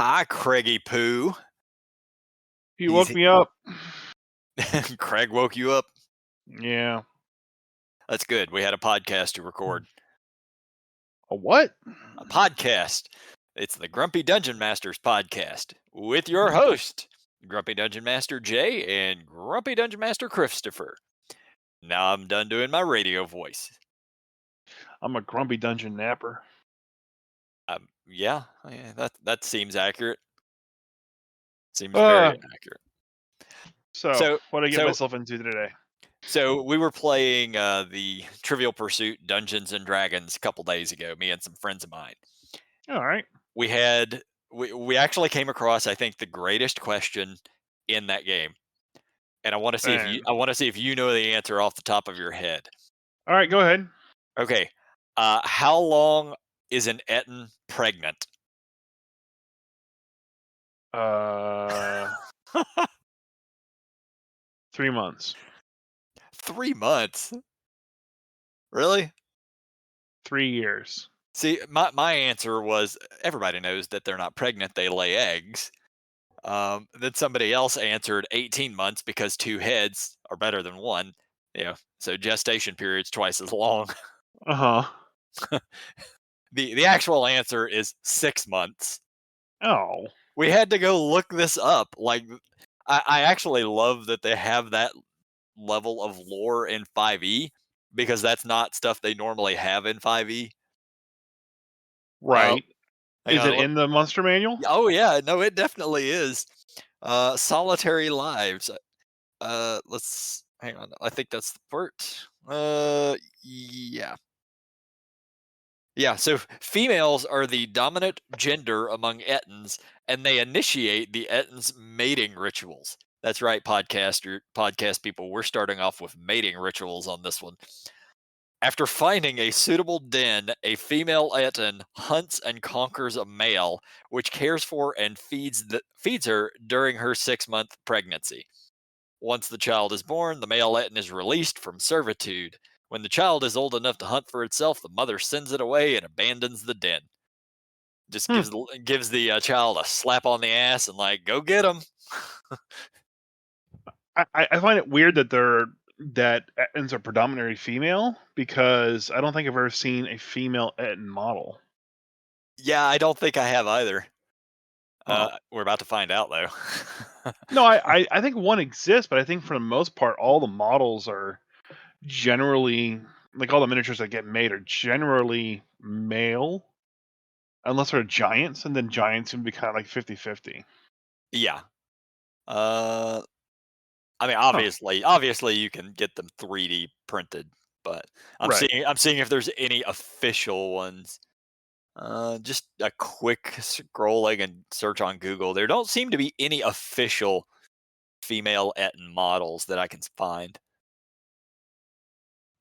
Hi, Craigie Poo. You woke me up. Craig woke you up? Yeah. That's good. We had a podcast to record. A what? A podcast. It's the Grumpy Dungeon Masters podcast with your host, Grumpy Dungeon Master Jay and Grumpy Dungeon Master Christopher. Now I'm done doing my radio voice. I'm a grumpy dungeon napper. Yeah, that seems accurate. Seems very accurate. So what did I get myself into today? So we were playing the Trivial Pursuit Dungeons and Dragons a couple days ago, me and some friends of mine. All right. We actually came across, I think, the greatest question in that game. And I want to see if you know the answer off the top of your head. All right, go ahead. Okay. How long is an Ettin pregnant? 3 months. 3 months? Really? 3 years. See, my answer was everybody knows that they're not pregnant, they lay eggs. Then somebody else answered 18 months because 2 heads are better than 1. So gestation period's twice as long. Uh-huh. The actual answer is 6 months. Oh. We had to go look this up. Like, I actually love that they have that level of lore in 5e because that's not stuff they normally have in 5e. Right. Is it in the monster manual? Oh yeah, no, it definitely is. Solitary lives. Let's hang on. I think that's the part. Yeah. Yeah, so females are the dominant gender among Ettins, and they initiate the Ettins mating rituals. That's right, podcast people. We're starting off with mating rituals on this one. After finding a suitable den, a female Ettin hunts and conquers a male, which cares for and feeds her during her 6-month pregnancy. Once the child is born, the male Ettin is released from servitude. When the child is old enough to hunt for itself, the mother sends it away and abandons the den. Just gives the child a slap on the ass and go get him. I find it weird that Ettins are predominantly female because I don't think I've ever seen a female Ettin model. Yeah, I don't think I have either. We're about to find out, though. No, I think one exists, but I think for the most part, all the models are generally, like all the miniatures that get made are generally male, unless they're giants, and then giants can be kind of like 50-50. Yeah. I mean, obviously you can get them 3D printed, but I'm seeing if there's any official ones. Just a quick scrolling and search on Google. There don't seem to be any official female Ettin models that I can find.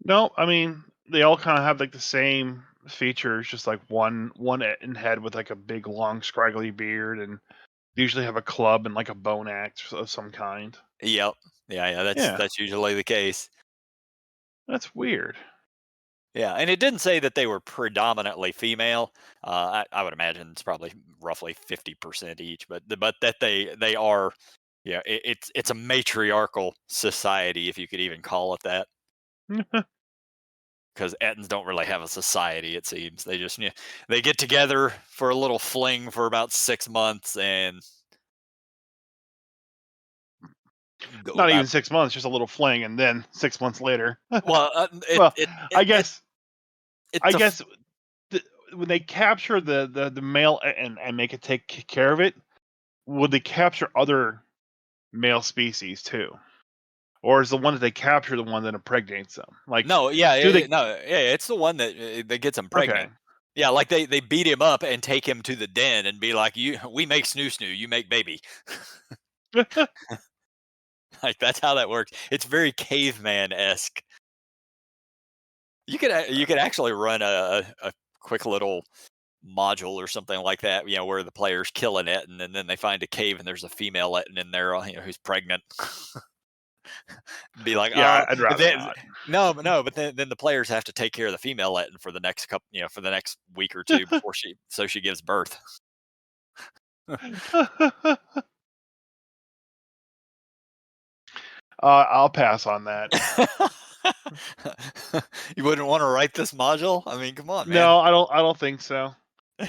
No, I mean they all kind of have like the same features, just like one Ettin head with like a big long scraggly beard, and they usually have a club and like a bone axe of some kind. Yep. Yeah. That's usually the case. That's weird. Yeah, and it didn't say that they were predominantly female. I would imagine it's probably roughly 50% each, but that they are. Yeah, it's a matriarchal society, if you could even call it that. Because Ettins don't really have a society, it seems. They just they get together for a little fling for about 6 months and not even 6 months, just a little fling, and then 6 months later. Well, I guess when they capture the male and make it take care of it, would they capture other male species too? Or is the one that they capture the one that impregnates them? It's the one that gets them pregnant. Okay. Yeah, like they beat him up and take him to the den and be like, we make snoo, you make baby. Like that's how that works. It's very caveman-esque. You could actually run a quick little module or something like that, where the players kill an Ettin and then they find a cave and there's a female Ettin in there, who's pregnant. Be like, yeah, I'd rather not. No, but then the players have to take care of the female Ettin for the next week or two before she gives birth. I'll pass on that. You wouldn't want to write this module? I mean, come on, man. No, I don't think so.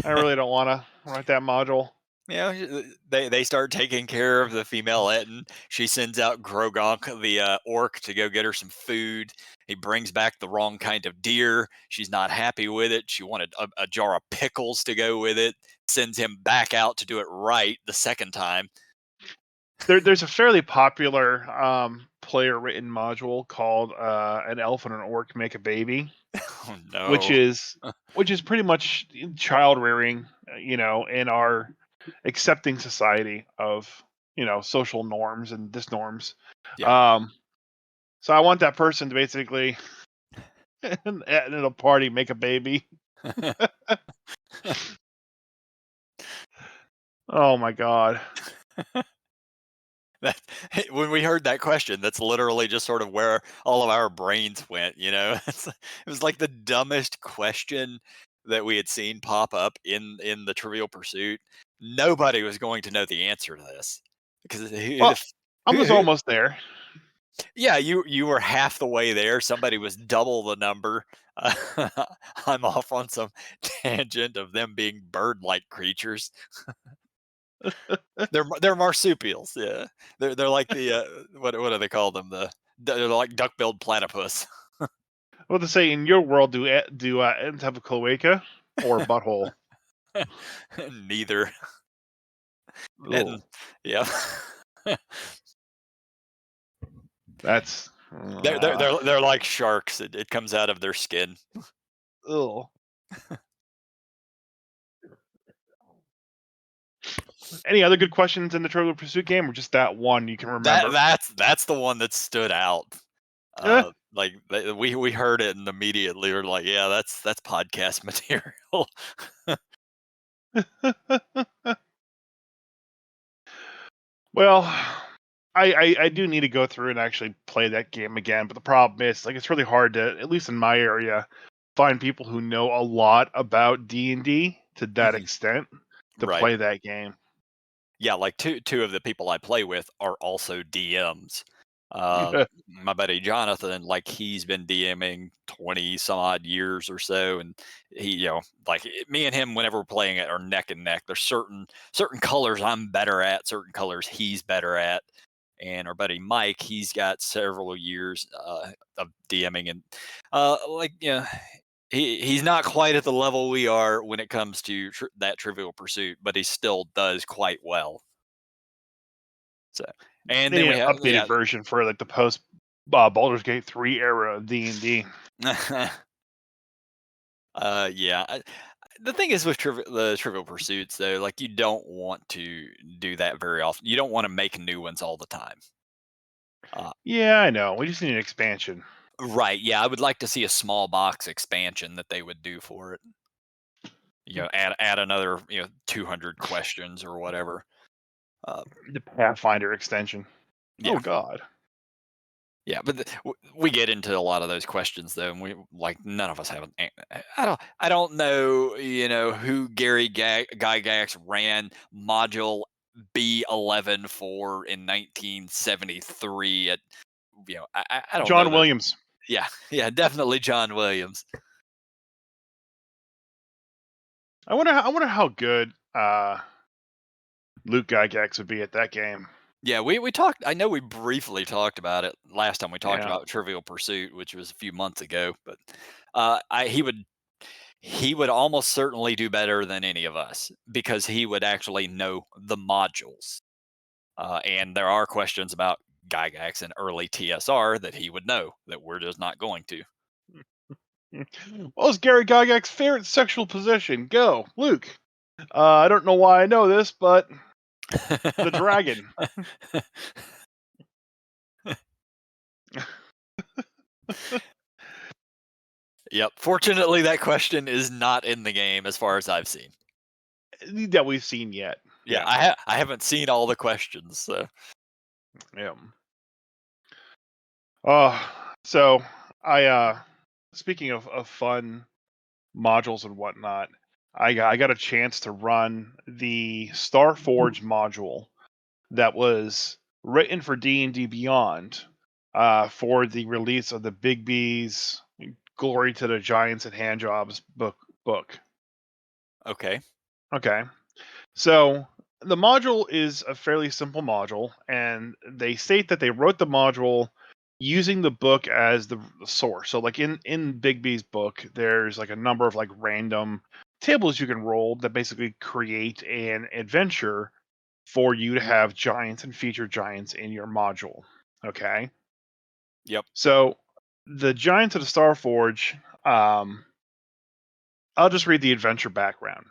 I really don't want to write that module. You know, they start taking care of the female Ettin. She sends out Grogonk, the orc, to go get her some food. He brings back the wrong kind of deer. She's not happy with it. She wanted a jar of pickles to go with it. Sends him back out to do it right the second time. There's a fairly popular player written module called an elf and an orc make a baby, Oh which no. is which is pretty much child rearing, in our accepting society of social norms and disnorms. Yeah. Um, so I want that person to basically at a party make a baby. Oh my god. That, when we heard that question, that's literally just sort of where all of our brains went. It was like the dumbest question that we had seen pop up in the Trivial Pursuit. Nobody was going to know the answer to this because Well, I was almost there. yeah, you were half the way there. Somebody was double the number. Uh, I'm off on some tangent of them being bird-like creatures. They're marsupials, yeah. They're like the, what do they call them? They're like duck-billed platypus. What to say in your world? Do ants have a cloaca or a butthole? Neither. Ugh, And yeah. that's They're like sharks. It comes out of their skin. ugh. Any other good questions in the Trivial Pursuit game, or just that one you can That remember? that's the one that stood out. Eh. Like, we heard it and immediately were like, "Yeah, that's podcast material." Well, I do need to go through and actually play that game again, but the problem is, like, it's really hard to, at least in my area, find people who know a lot about D&D to that Mhm. extent to Right. play that game. Yeah, like two of the people I play with are also DMs. My buddy Jonathan, like he's been DMing 20 some odd years or so, and he, like me and him, whenever we're playing it, are neck and neck. There's certain colors I'm better at, certain colors he's better at. And our buddy Mike, he's got several years of DMing, and like he's not quite at the level we are when it comes to that Trivial Pursuit, but he still does quite well. So, and They then need we an have, updated version for like the post Baldur's Gate 3 era of D&D. yeah, yeah. The thing is with the Trivial Pursuits, though, like you don't want to do that very often. You don't want to make new ones all the time. Uh, Yeah, I know. We just need an expansion. right? Yeah, I would like to see a small box expansion that they would do for it. Add another 200 questions or whatever. Uh, The Pathfinder extension. yeah. Oh God. Yeah, but we get into a lot of those questions though, and we like none of us have I don't know who Gygax ran module B11 for in 1973 at I don't know John those. Williams. Yeah, yeah, definitely John Williams. I wonder how good Luke Gygax would be at that game. Yeah, we talked. I know we briefly talked about it last time we talked Yeah. about Trivial Pursuit, which was a few months ago. But he would almost certainly do better than any of us because he would actually know the modules. And there are questions about Gygax and early TSR that he would know that we're just not going to. What was Gary Gygax's favorite sexual position? Go, Luke. I don't know why I know this, but the dragon. Yep. Fortunately, that question is not in the game as far as I've seen. That we've seen yet. Yeah, Yeah. I haven't seen all the questions. So Yeah. So I speaking of fun modules and whatnot, I got a chance to run the Starforge module that was written for D&D Beyond for the release of the Bigby's Glory to the Giants and Handjobs book. Okay. Okay. So the module is a fairly simple module, and they state that they wrote the module using the book as the source. So, like in Bigby's book, there's like a number of like random tables you can roll that basically create an adventure for you to have giants and feature giants in your module. Okay, Yep. so the giants of the Starforge. I'll just read the adventure background.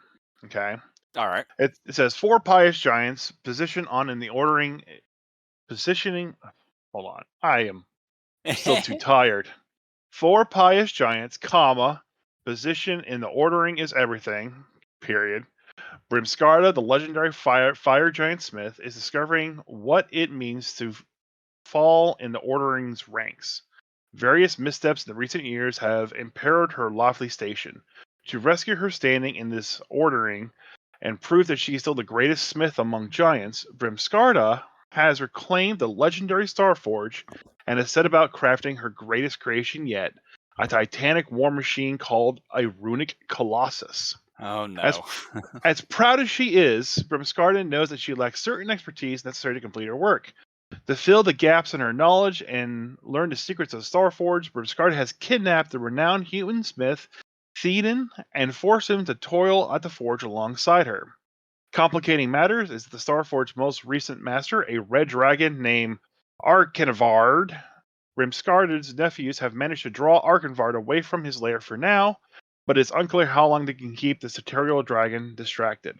Okay. All right. It says 4 pious giants position on in the ordering positioning. Hold on, I am still too tired. 4 pious giants, comma, position in the ordering is everything. Period. Brimskarda, the legendary fire giant smith, is discovering what it means to fall in the ordering's ranks. Various missteps in the recent years have impaired her lofty station. To rescue her standing in this ordering and prove that she is still the greatest smith among giants, Brimskarda has reclaimed the legendary Starforge and has set about crafting her greatest creation yet, a titanic war machine called a runic colossus. Oh As no. as proud as she is, Brimskarda knows that she lacks certain expertise necessary to complete her work. To fill the gaps in her knowledge and learn the secrets of Starforge, Brimskarda has kidnapped the renowned human smith Ettin and forced him to toil at the forge alongside her. Complicating matters is the Starforge's most recent master, a red dragon named Arkenvard. Brimskarda's nephews have managed to draw Arkenvard away from his lair for now, but it's unclear how long they can keep the Saterial dragon distracted.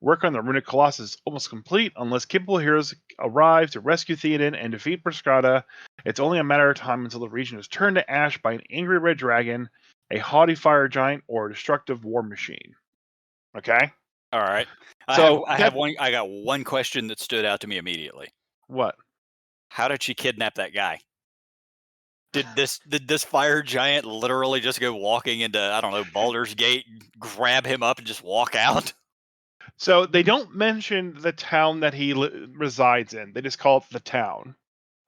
Work on the Runic Colossus is almost complete unless capable heroes arrive to rescue Theoden and defeat Briscata. It's only a matter of time until the region is turned to ash by an angry red dragon, a haughty fire giant, or a destructive war machine. Okay? All right. So that I got one question that stood out to me immediately. what? How did she kidnap that guy? Did this fire giant literally just go walking into, I don't know, Baldur's Gate, grab him up and just walk out? So they don't mention the town that he resides in. They just call it the town.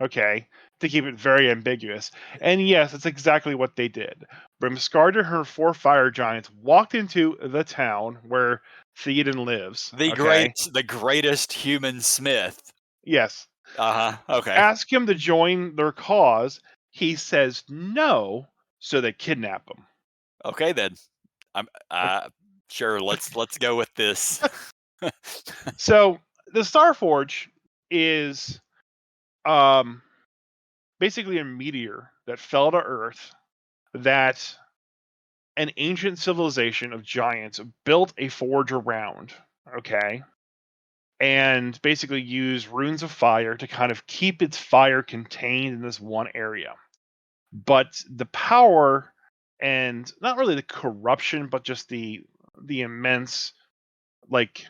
Okay, to keep it very ambiguous. And yes, that's exactly what they did. Brimskarda and her 4 fire giants walked into the town where Theoden lives. Okay. The greatest human smith. Yes. Uh-huh. Okay. Ask him to join their cause. He says no, so they kidnap him. Okay then. I'm sure, let's go with this. So the Starforge is basically a meteor that fell to Earth that an ancient civilization of giants built a forge around, okay? And basically use runes of fire to kind of keep its fire contained in this one area. But the power and not really the corruption, but just the immense like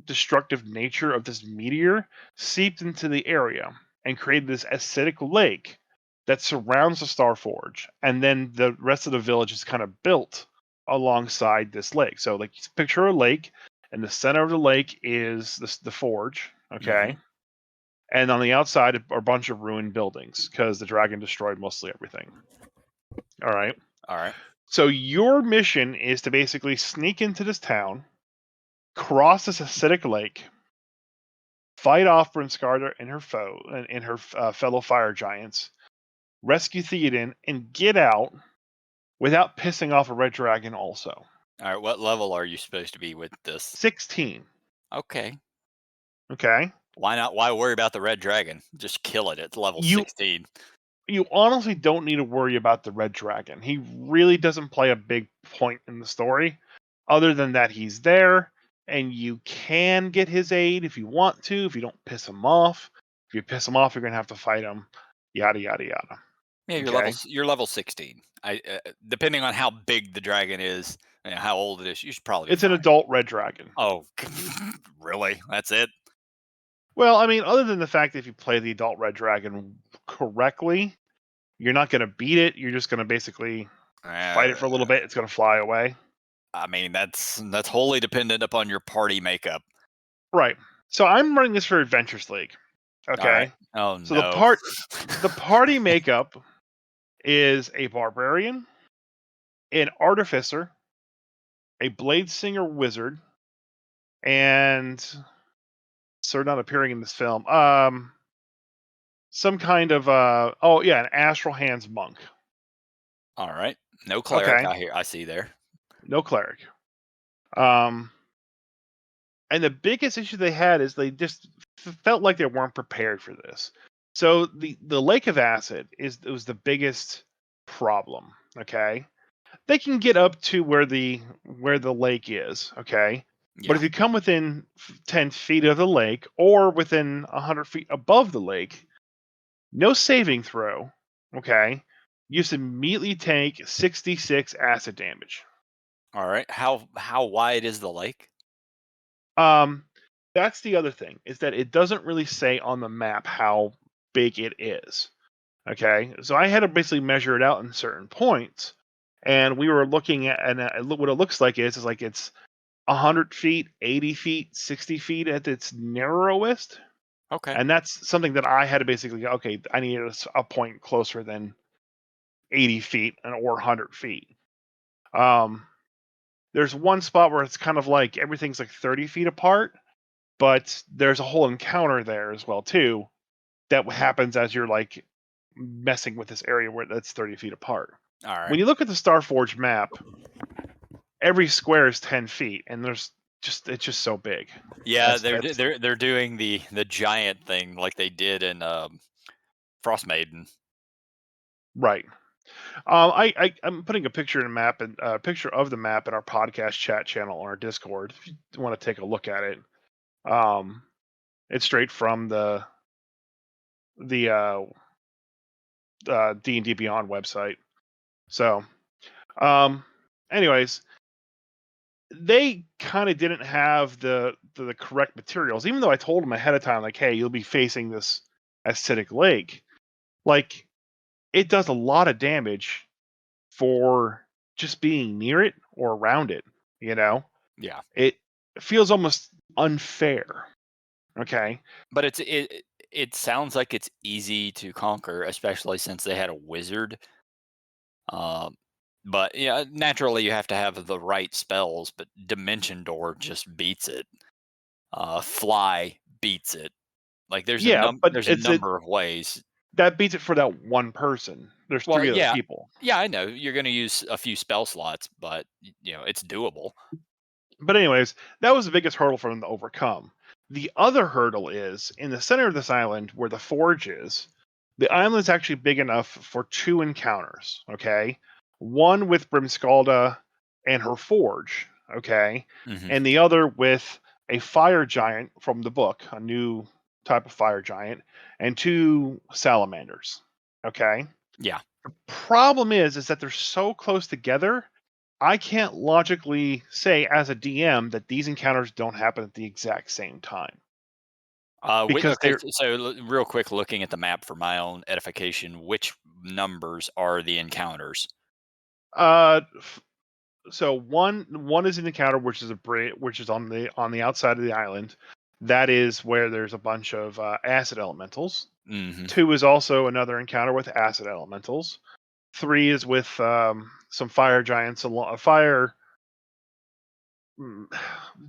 destructive nature of this meteor seeped into the area and created this acidic lake that surrounds the Starforge, and then the rest of the village is kind of built alongside this lake. So, like, picture a lake, and the center of the lake is the forge, okay, Mhm. and on the outside are a bunch of ruined buildings because the dragon destroyed mostly everything. All right. All right. So your mission is to basically sneak into this town, cross this acidic lake, fight off Brimskarda and her foe and her fellow fire giants, rescue Theoden, and get out without pissing off a red dragon. Also, All right. What level are you supposed to be with this? 16. Okay. Okay, Why not? Why worry about the red dragon? Just kill it at level you 16. you honestly don't need to worry about the red dragon. He really doesn't play a big point in the story, other than that he's there, and you can get his aid if you want to. If you don't piss him off, if you piss him off, you're gonna have to fight him. Yada yada yada. Yeah, Okay. you're level 16. Depending on how big the dragon is and how old it is, you should probably be It's an fine. adult red dragon. Oh, really? That's it? Well, I mean, other than the fact that if you play the adult red dragon correctly, you're not going to beat it. You're just going to basically fight Uh, it for a little bit. It's going to fly away. I mean, that's wholly dependent upon your party makeup. Right. So I'm running this for Adventures League. All right. Okay. Oh So no. the party makeup is a barbarian, an artificer, a blade singer wizard, and so not appearing in this film. Some kind of an astral hands monk. All right. No cleric. Okay. I see there. No cleric. Um and the biggest issue they had is they just felt like they weren't prepared for this. So the Lake of Acid was the biggest problem, okay? They can get up to where the lake is, okay? But Yeah. if you come within 10 feet of the lake or within 100 feet above the lake, no saving throw, okay? You just immediately take 66 acid damage. All right. How wide is the lake? Um, that's the other thing, is that it doesn't really say on the map how big it is. Okay, so I had to basically measure it out in certain points, and we were looking at, and what it looks like is like it's 100 feet, 80 feet, 60 feet at its narrowest, Okay. and that's something that I had to basically go, okay, I need a point closer than 80 feet or 100 feet. Um, there's one spot where it's kind of like everything's like 30 feet apart, but there's a whole encounter there as well too that happens as you're like messing with this area where that's 30 feet apart. All When right. you look at the Starforge map, every square is 10 feet, and it's just so big. Yeah, That's they're doing the giant thing like they did in Frost Maiden. right. I'm putting a picture in a map and a picture of the map in our podcast chat channel on our Discord. If you want to take a look at it, um, it's straight from the D&D Beyond website. So, um, anyways, they kind of didn't have the correct materials, even though I told them ahead of time, like, hey, you'll be facing this acidic lake. Like, it does a lot of damage for just being near it or around it. You know, Yeah. it feels almost unfair. Okay. But it sounds like it's easy to conquer, especially since they had a wizard. Um, but yeah, naturally you have to have the right spells. But Dimension Door just beats it. Fly beats it. Like Yeah, but there's a number of ways. that beats it for that one person. There's Well, three other yeah, people. yeah, I know you're going to use a few spell slots, but it's doable. But anyways, that was the biggest hurdle for them to overcome. The other hurdle is in the center of this island where the forge is. The island is actually big enough for two encounters. Okay, one with Brimskalda and her forge. Okay, Hmm. and the other with a fire giant from the book, a new type of fire giant, and two salamanders. Okay. Yeah. Problem is that they're so close together I can't logically say as a DM that these encounters don't happen at the exact same time because Okay, they're real quick, looking at the map for my own edification, which numbers are the encounters? uh f- so one is an encounter which is a bridge which is on the outside of the island. That is where there's a bunch of acid elementals. Hmm. Two is also another encounter with acid elementals. Three is with some fire giants, fire.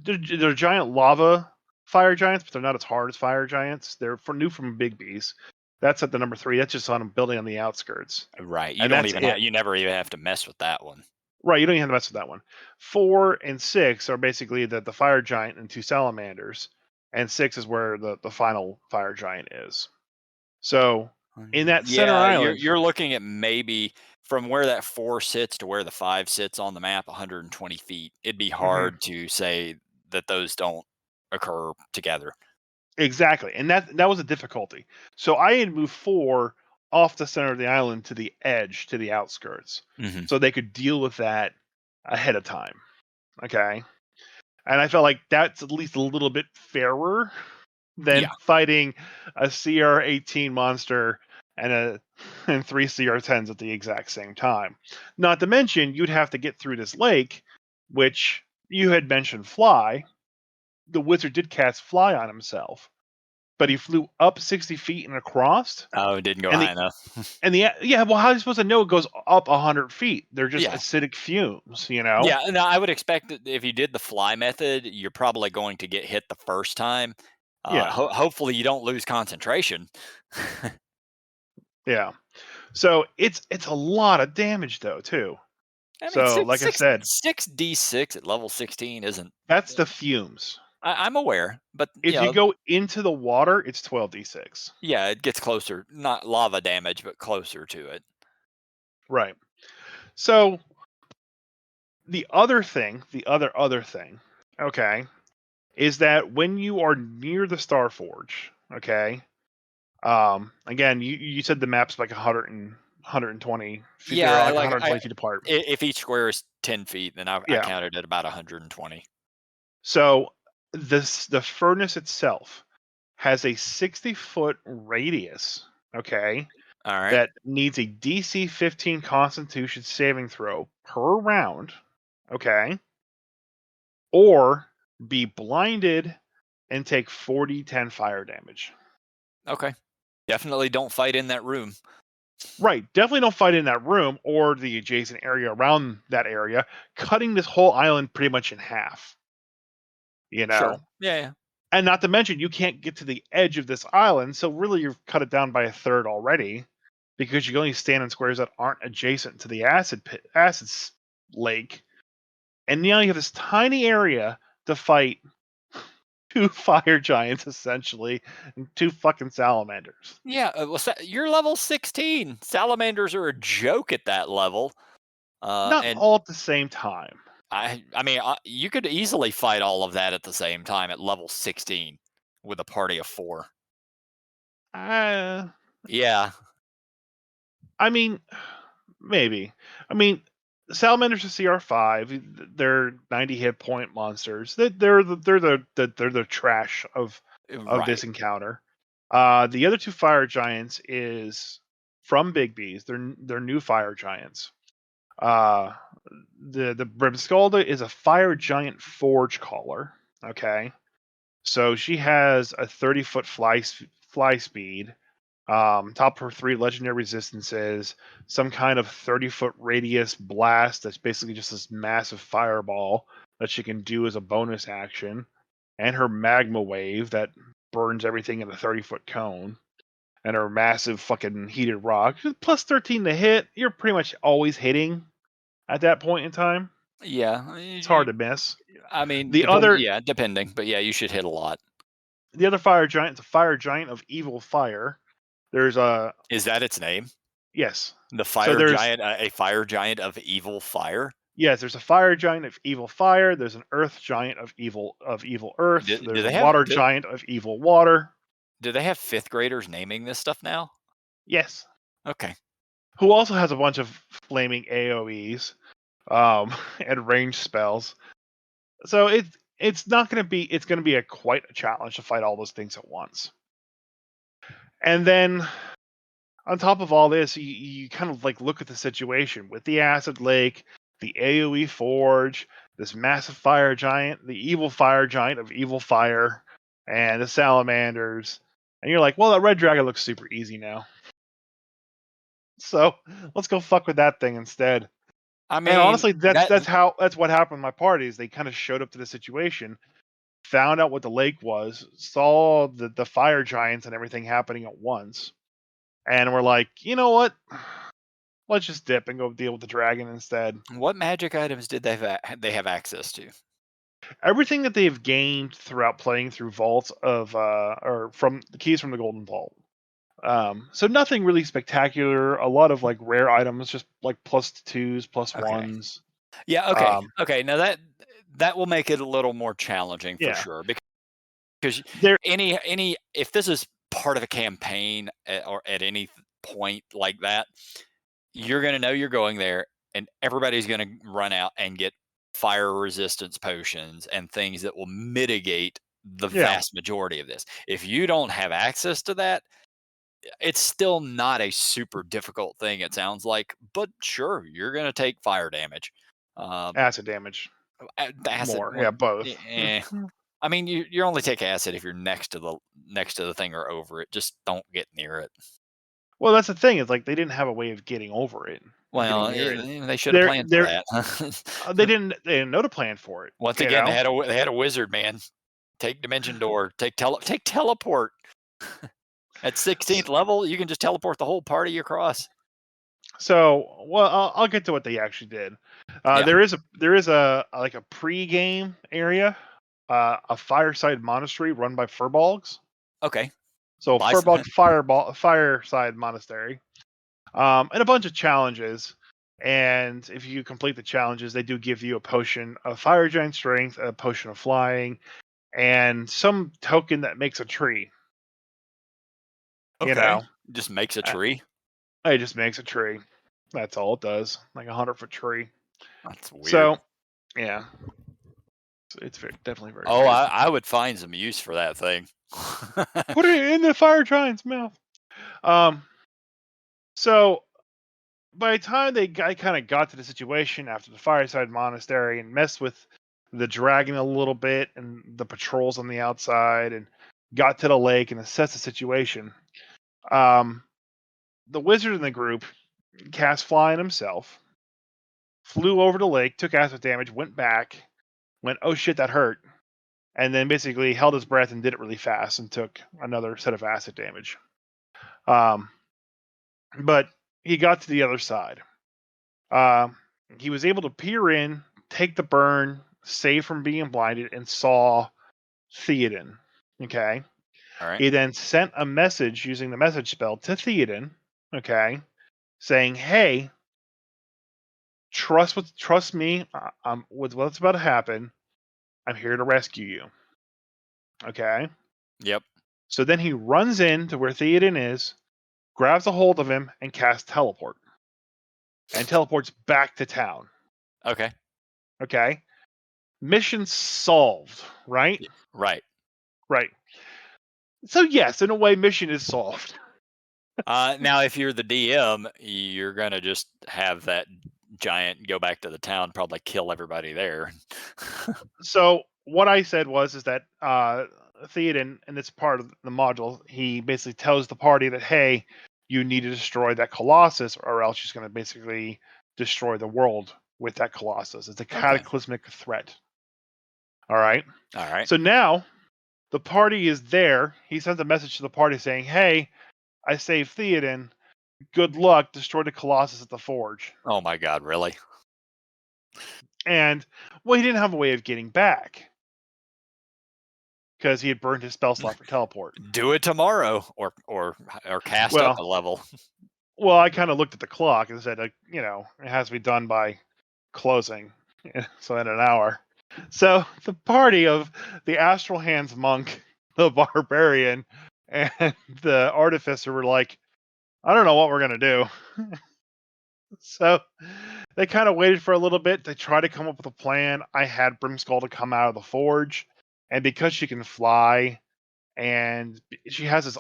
They're giant lava fire giants, but they're not as hard as fire giants. They're new from Bigby's. That's at the number three. That's just on a building on the outskirts, Right. and that's it. You never even have to mess with that one. Right, you don't even have to mess with that one. 4 and 6 are basically the fire giant and two salamanders, and 6 is where the final fire giant is. So in that center Yeah, island, you're looking at maybe from where that 4 sits to where the 5 sits on the map, 120 feet. It'd be mhm, hard to say that those don't occur together. exactly, and that was a difficulty. So I had moved 4 off the center of the island to the edge, to the outskirts, Hmm. so they could deal with that ahead of time. Okay, and I felt like that's at least a little bit fairer than Yeah. fighting a CR18 monster and and 3 CR10s at the exact same time. Not to mention, you'd have to get through this lake which you had mentioned fly. The wizard did cast fly on himself, but he flew up 60 feet and across. Oh, it didn't go And high the enough. yeah, well, how are you supposed to know it goes up 100 feet? They're just Yeah. acidic fumes, you know? Yeah, no, I would expect that if you did the fly method, you're probably going to get hit the first time. Yeah, Hopefully, you don't lose concentration. yeah. So it's a lot of damage though too. I mean, So like I said, 6d6 at level 16 isn't. that's the fumes. I'm aware, but If you go into the water, it's 12d6. yeah, it gets closer. Not lava damage, but closer to it. Right. So the other thing, okay, is that when you are near the Starforge, okay, again, you said the map's like 120 feet. They're Yeah, like like 120 feet apart. if each square is 10 feet, then I Yeah. counted at about 120. So the furnace itself has a 60-foot radius, okay, All right. that needs a DC 15 Constitution saving throw per round, okay, or be blinded and take 40 10 fire damage. Okay. Definitely don't fight in that room. Right, definitely don't fight in that room or the adjacent area around that area, cutting this whole island pretty much in half, you Sure. know? Yeah. Yeah. And not to mention, you can't get to the edge of this island, so really you've cut it down by a third already, because you can only stand in squares that aren't adjacent to the lake, and now you have this tiny area to fight two fire giants essentially, and two fucking salamanders. Yeah. Well, you're level 16. Salamanders are a joke at that level. Not And all at the same time. I mean, you could easily fight all of that at the same time at level 16 with a party of 4. Uh, Yeah. I mean, maybe. I mean, salamanders are CR5. They're 90 hit point monsters. They're the trash of this Right. encounter. The other two fire giants is from Bigby's. They're new fire giants. Uh, the Brimskalda is a fire giant forge caller. Okay, so she has a 30-foot fly speed. Top her three legendary resistances, some kind of 30-foot radius blast that's basically just this massive fireball that she can do as a bonus action, and her magma wave that burns everything in a 30-foot cone, and her massive fucking heated rock. Plus 13 to hit. You're pretty much always hitting at that point in time. Yeah. It's hard to miss. I mean, The other yeah, depending, but yeah, you should hit a lot. the other fire giant is a fire giant of evil fire. There's a Is that its name? yes. The So fire there's giant, a fire giant of evil fire? yes, there's a fire giant of evil fire. There's an earth giant of evil earth. Do There's they a have water giant of evil water. do they have 5th graders naming this stuff now? Yes, Okay. who also has a bunch of flaming AOE's and range spells. So it's not going to be it's going to be a quite a challenge to fight all those things at once. And then on top of all this, you kind of like look at the situation with the acid lake, the AOE forge, this massive fire giant, the evil fire giant of evil fire, and the salamanders, and you're like, well, that red dragon looks super easy now. So let's go fuck with that thing instead. I And mean, honestly, that's what happened in my parties. They kind of showed up to the situation, found out what the lake was, saw the fire giants and everything happening at once, and we're like, you know what? Let's just dip and go deal with the dragon instead. what magic items did they have access to? Everything that they've gained throughout playing through vaults of or from the keys from the golden vault. So nothing really spectacular. A lot of like rare items, just like plus twos, plus Okay. ones. Yeah, okay. Um, Okay, now that will make it a little more challenging for yeah, sure because there. any if this is part of a campaign or at any point like that, you're going to know you're going there and everybody's going to run out and get fire resistance potions and things that will mitigate the Yeah, vast majority of this. If you don't have access to that, it's still not a super difficult thing, it sounds like, but sure, you're going to take fire damage. Um, acid damage. The acid More, yeah, one, both. I mean, you only take acid if you're next to the thing or over it. Just don't get near it. Well, that's the thing, is, like, they didn't have a way of getting over it or getting Well, near it. they should have They're planned for they're that. they didn't know to plan for it, Once you again, know? they had a wizard, man. Take dimension door. Take teleport. At S 16th level, you can just teleport the whole party across. So, well, I'll get to what they actually did. Yeah. There is like, a pre-game area, a fireside monastery run by furbolgs. Okay. So, Buy some. fireside monastery, and a bunch of challenges. And if you complete the challenges, they do give you a potion of fire giant strength, a potion of flying, and some token that makes a tree. You Okay. know, Just makes a Uh, tree. it just makes a tree. That's all it does, like a 100-foot tree. That's weird. So, yeah, it's definitely very Oh, weird. I would find some use for that thing. Put it in the fire giant's mouth. Um, so by the time I kind of got to the situation after the fireside monastery and messed with the dragon a little bit and the patrols on the outside and got to the lake and assessed the situation, um, the wizard in the group cast flying himself, flew over the lake, took acid damage, went back, went, oh shit, that hurt, and then basically held his breath and did it really fast and took another set of acid damage. Um, but he got to the other side. Uh, he was able to peer in, take the burn, save from being blinded, and saw Theoden. Okay. All right. He then sent a message using the message spell to Theoden. Okay, saying, "Hey, trust me. With what's about to happen. I'm here to rescue you." Okay. Yep. So then he runs in to where Theoden is, grabs a hold of him, and casts teleport, and teleports back to town. Okay. Okay. Mission solved, right? Right. Right. So yes, in a way, mission is solved. Now, if you're the DM, you're gonna just have that giant go back to the town, probably kill everybody there. So what I said is that Theoden, and it's part of the module, he basically tells the party that, hey, you need to destroy that Colossus, or else she's going to basically destroy the world with that Colossus. It's a Okay. cataclysmic threat. All right. All right. So now the party is there. He sends a message to the party saying, hey, I saved Theoden. Good luck. Destroy the Colossus at the Forge. Oh my God, really? And, well, he didn't have a way of getting back because he had burned his spell slot for teleport. Do it tomorrow, or cast up Well, a level. Well, I kind of looked at the clock and said, it has to be done by closing, so in an hour. So the party of the Astral Hands monk, the barbarian, and the artificer were like, I don't know what we're gonna do. So they kind of waited for a little bit. They tried to come up with a plan. I had Brimskull to come out of the forge, and because she can fly and she has this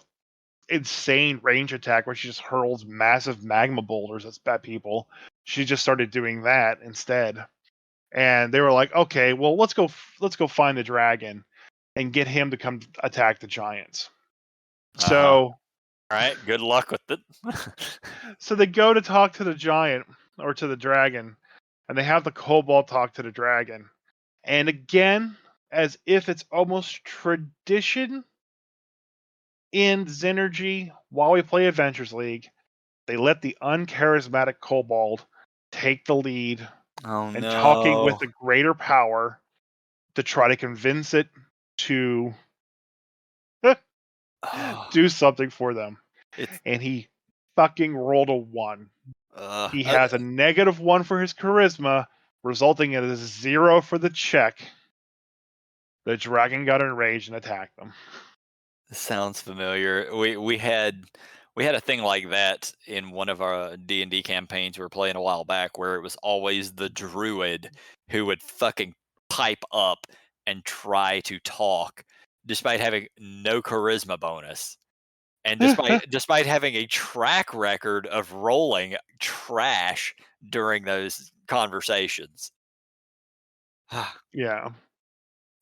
insane range attack where she just hurls massive magma boulders at people. She just started doing that instead, and they were like, "Okay, well, let's go find the dragon and get him to come attack the giants." Uh-huh. So, All right. Good luck with it. so they go to talk to the giant or to the dragon, and they have the kobold talk to the dragon, and again, as if it's almost tradition in Xynergy, while we play Adventures League, they let the uncharismatic kobold take the lead Oh and talking with no. a greater power to try to convince it to Oh, do something for them. it's And he fucking rolled a 1. uh, He uh, has a -1 for his charisma, resulting in a 0 for the check. The dragon got enraged and attacked them. sounds familiar. We had a thing like that in one of our D&D campaigns we were playing a while back, where it was always the druid who would fucking pipe up and try to talk despite having no charisma bonus. And despite having a track record of rolling trash during those conversations. Yeah.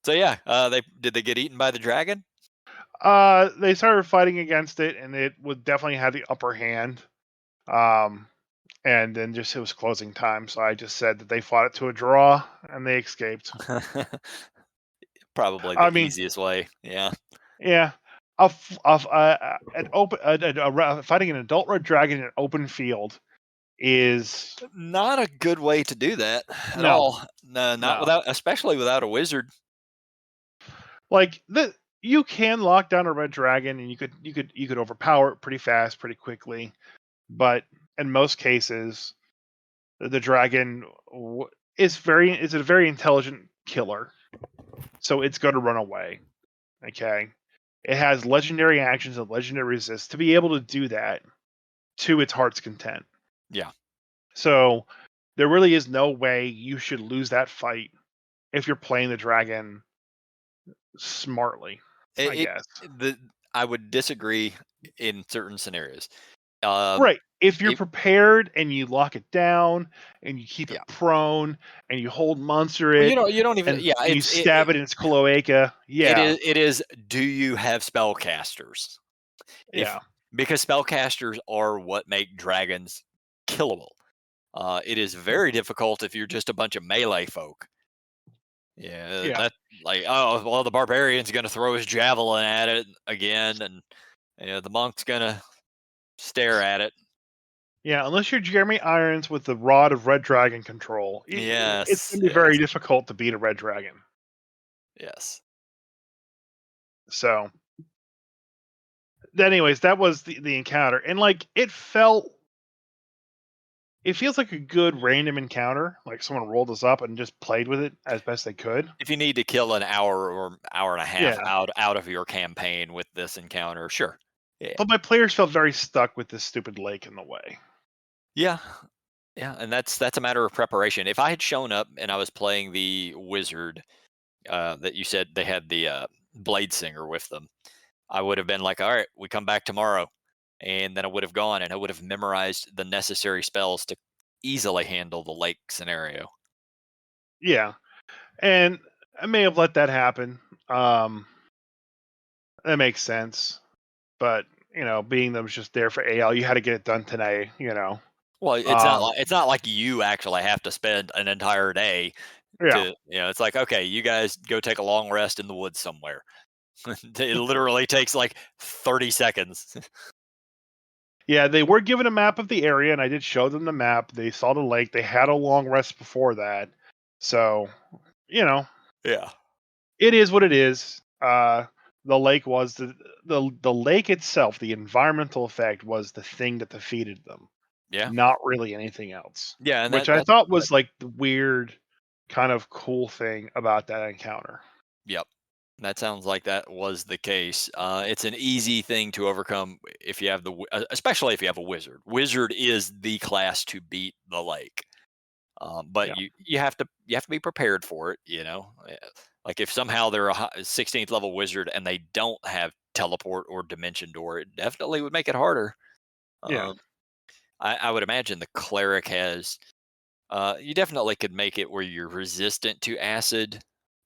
So yeah, they get eaten by the dragon? They started fighting against it, and it would definitely have the upper hand. Um, and then just it was closing time, so I just said that they fought it to a draw, and they escaped. Probably I the mean, easiest way. Yeah. yeah, an open fighting an adult red dragon in an open field is Not a good way to do that at no, all. No, not no. without, especially without a wizard. Like you can lock down a red dragon, and you could overpower it pretty fast, pretty quickly. But in most cases, the dragon is a very intelligent killer, so it's going to run away. Okay, it has legendary actions and legendary resist to be able to do that to its heart's content. Yeah. So there really is no way you should lose that fight if you're playing the dragon smartly, I It, guess. the I would disagree in certain scenarios. Um, Right. If you're it, prepared and you lock it down and you keep it yeah. prone and you hold monster Well, it you don't even. and Yeah. you stab it in its cloaca, yeah, It is. Do you have spellcasters? If yeah, Because spellcasters are what make dragons killable. It is very difficult if you're just a bunch of melee folk. Yeah, yeah, that like, oh well, the barbarian's gonna throw his javelin at it again, and the monk's gonna stare at it. yeah. Unless you're Jeremy Irons with the rod of red dragon control, it's Yes, going to be very yes, difficult to beat a red dragon. yes. So, anyways, that was the encounter, and like it feels like a good random encounter. Like someone rolled us up and just played with it as best they could. If you need to kill an hour or hour and a half Yeah, out of your campaign with this encounter, sure. Yeah, but my players felt very stuck with this stupid lake in the way. yeah, yeah. And that's a matter of preparation. If I had shown up and I was playing the wizard that you said they had the blade singer with them, I would have been like, all right, we come back tomorrow. And then I would have gone and I would have memorized the necessary spells to easily handle the lake scenario. Yeah, and I may have let that happen. Um, that makes sense. But being that was just there for AL, you had to get it done today. Well, Um, it's not like you actually have to spend an entire day yeah, to, it's like, okay, you guys go take a long rest in the woods somewhere. It literally takes like 30 seconds. yeah. They were given a map of the area, and I did show them the map. They saw the lake. They had a long rest before that, so you know, Yeah. it is what it is. The lake was the lake itself. The environmental effect was the thing that defeated them, Yeah. not really anything else. Yeah, and Which I that thought was like the weird, kind of cool thing about that encounter. yep. That sounds like that was the case. It's an easy thing to overcome if you have especially if you have a wizard. Wizard is the class to beat the lake. But Yeah, you have to be prepared for it. Like if somehow they're a 16th level wizard and they don't have teleport or dimension door, it definitely would make it harder. yeah. Um, I would imagine the cleric has. You definitely could make it where you're resistant to acid,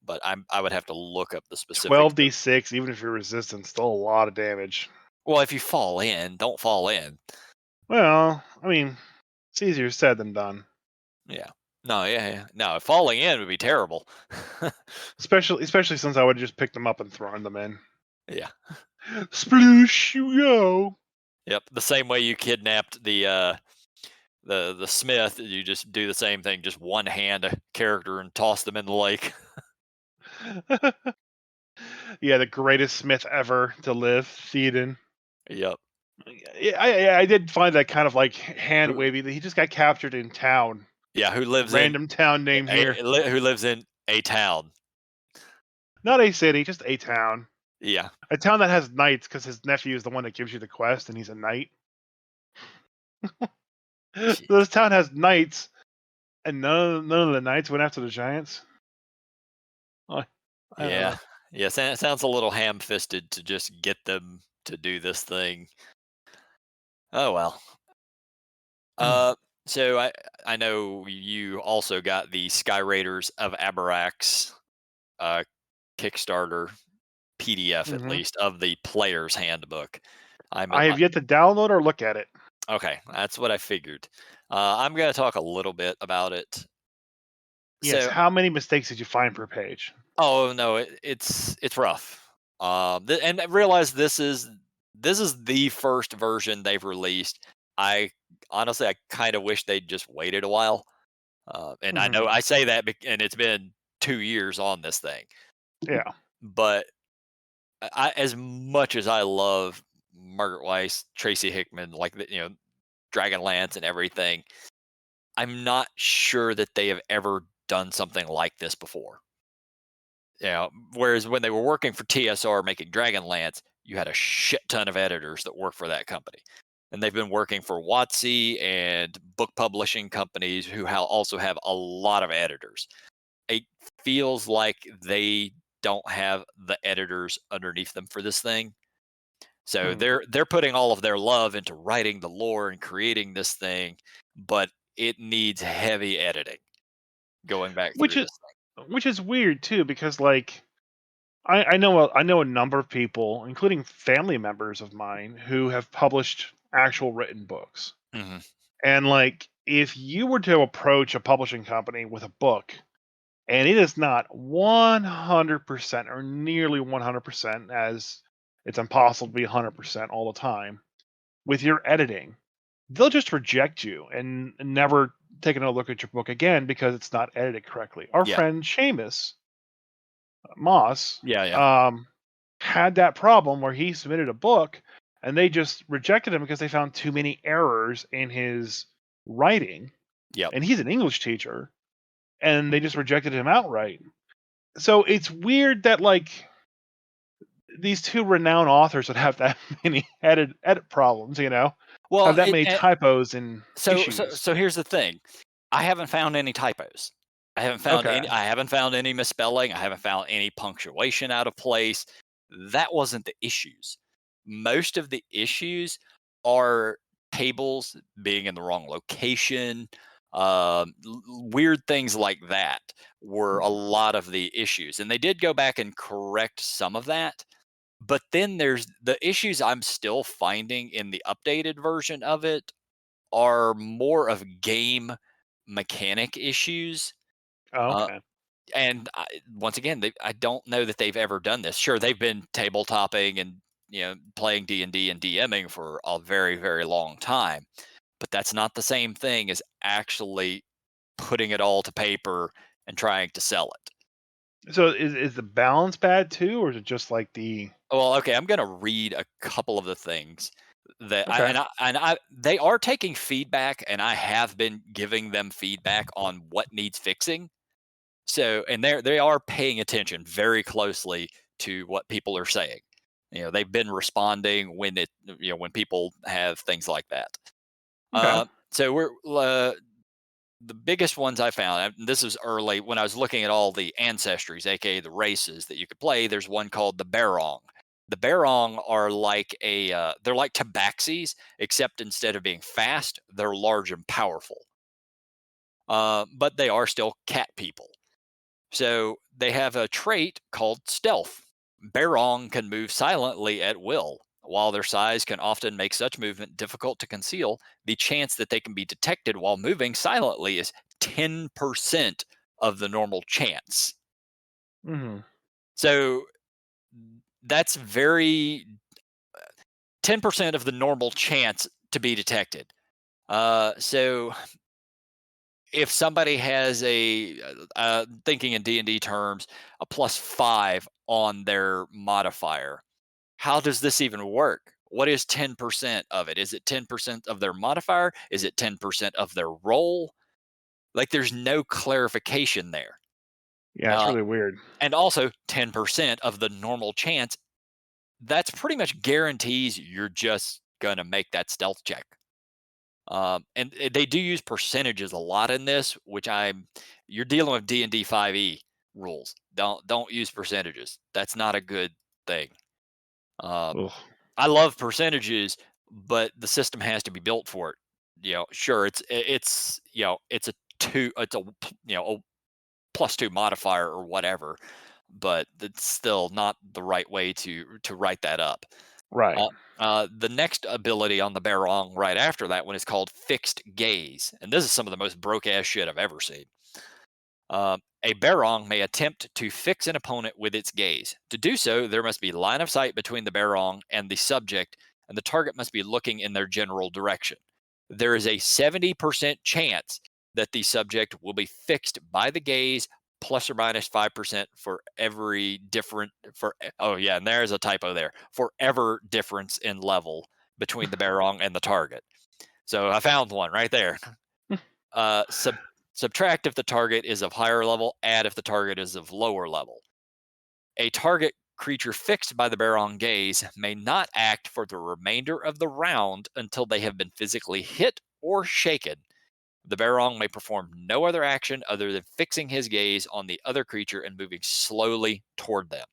but I would have to look up the specifics. 12d6, even if you're resistant, still a lot of damage. Well, if you fall in, don't fall in. Well, I mean, it's easier said than done. Yeah. No, yeah, yeah. No, falling in would be terrible. Especially since I would have just picked them up and thrown them in. Yeah. Sploosh, you go. Yep. The same way you kidnapped the smith, you just do the same thing. Just one hand a character and toss them in the lake. Yeah, the greatest smith ever to live, Theoden. Yep. Yeah, I did find that kind of like hand Who? wavy that he just got captured in town. Yeah. Random town name here. Who lives in a town? Not a city, just a town. Yeah. A town that has knights because his nephew is the one that gives you the quest and he's a knight. Gee. This town has knights and none of the knights went after the giants. I I don't Yeah. know. Yeah. Sounds a little ham-fisted to just get them to do this thing. Oh well. Uh, So I know you also got the Skyraiders of Abarax uh, Kickstarter PDF, at Hmm. least, of the player's handbook. I'm I in my have yet to download or look at it. Okay, that's what I figured. I'm going to talk a little bit about it. Yes. So, How many mistakes did you find per page? oh no, it's rough. And I realize this is the first version they've released. I honestly, I kind of wish they'd just waited a while. And I Hmm. know I say that, and it's been 2 years on this thing. Yeah. But as much as I love Margaret Weis, Tracy Hickman, like Dragonlance and everything, I'm not sure that they have ever done something like this before. Whereas when they were working for TSR making Dragonlance, you had a shit ton of editors that work for that company. And they've been working for WotC and book publishing companies who also have a lot of editors. It feels like they don't have the editors underneath them for this thing. So Hmm. they're putting all of their love into writing the lore and creating this thing, but it needs heavy editing going back Which through is this thing. which is weird too, because like I know a number of people, including family members of mine, who have published actual written books. Mhm. And like, if you were to approach a publishing company with a book and it is not 100% or nearly 100%, as it's impossible to be 100% all the time with your editing, they'll just reject you and never take another look at your book again because it's not edited correctly. Our Yeah. friend Seamus Moss Yeah, yeah. um, had that problem where he submitted a book and they just rejected him because they found too many errors in his writing. Yep. And he's an English teacher, and they just rejected him outright. So it's weird that like these two renowned authors would have that many edit problems, have Well, that many typos and issues. so here's the thing. I haven't found any typos. Okay. I haven't found any misspelling. I haven't found any punctuation out of place. That wasn't the issues. Most of the issues are tables being in the wrong location. Weird things like that were a lot of the issues, and they did go back and correct some of that. But then there's the issues I'm still finding in the updated version of it are more of game mechanic issues. Oh, Uh, okay. and once again, I don't know that they've ever done this. Sure, they've been tabletoping and playing D&D and DMing for a very very long time, but that's not the same thing as actually putting it all to paper and trying to sell it. So is the balance bad too, or is it just like the Well, okay, I'm gonna read a couple of the things that okay? they are taking feedback, and I have been giving them feedback on what needs fixing. So, and they are paying attention very closely to what people are saying. They've been responding when people have things like that. Okay. So the biggest ones I found, and this is early when I was looking at all the ancestries, aka the races that you could play. There's one called the Barong. The Barong are like they're like tabaxis, except instead of being fast, they're large and powerful. But they are still cat people. So they have a trait called stealth. Barong can move silently at will. While their size can often make such movement difficult to conceal, the chance that they can be detected while moving silently is 10% of the normal chance. Hmm. So that's very 10% of the normal chance to be detected. So if somebody has thinking in D&D terms, a +5 on their modifier, how does this even work? What is 10% of it? Is it 10% of their modifier? Is it 10% of their roll? Like, there's no clarification there. Yeah, it's Uh, really weird. and also 10% of the normal chance, that's pretty much guarantees you're just gonna make that stealth check. And they do use percentages a lot in this, which you're dealing with D&D 5e rules. Don't use percentages. That's not a good thing. Um, Ugh. I love percentages, but the system has to be built for it. sure, it's a two, it's a a +2 modifier or whatever, but it's still not the right way to write that up. Right. The next ability on the Barong right after that one is called Fixed Gaze, and this is some of the most broke ass shit I've ever seen. A Barong may attempt to fix an opponent with its gaze. To do so, there must be line of sight between the Barong and the subject, and the target must be looking in their general direction. There is a 70% chance that the subject will be fixed by the gaze, plus or minus 5% for every different oh yeah, and there's a typo there. For ever difference in level between the Barong and the target. So I found one right there. Uh, sub- Subtract if the target is of higher level, add if the target is of lower level. A target creature fixed by the Baron gaze may not act for the remainder of the round until they have been physically hit or shaken. The Baron may perform no other action other than fixing his gaze on the other creature and moving slowly toward them.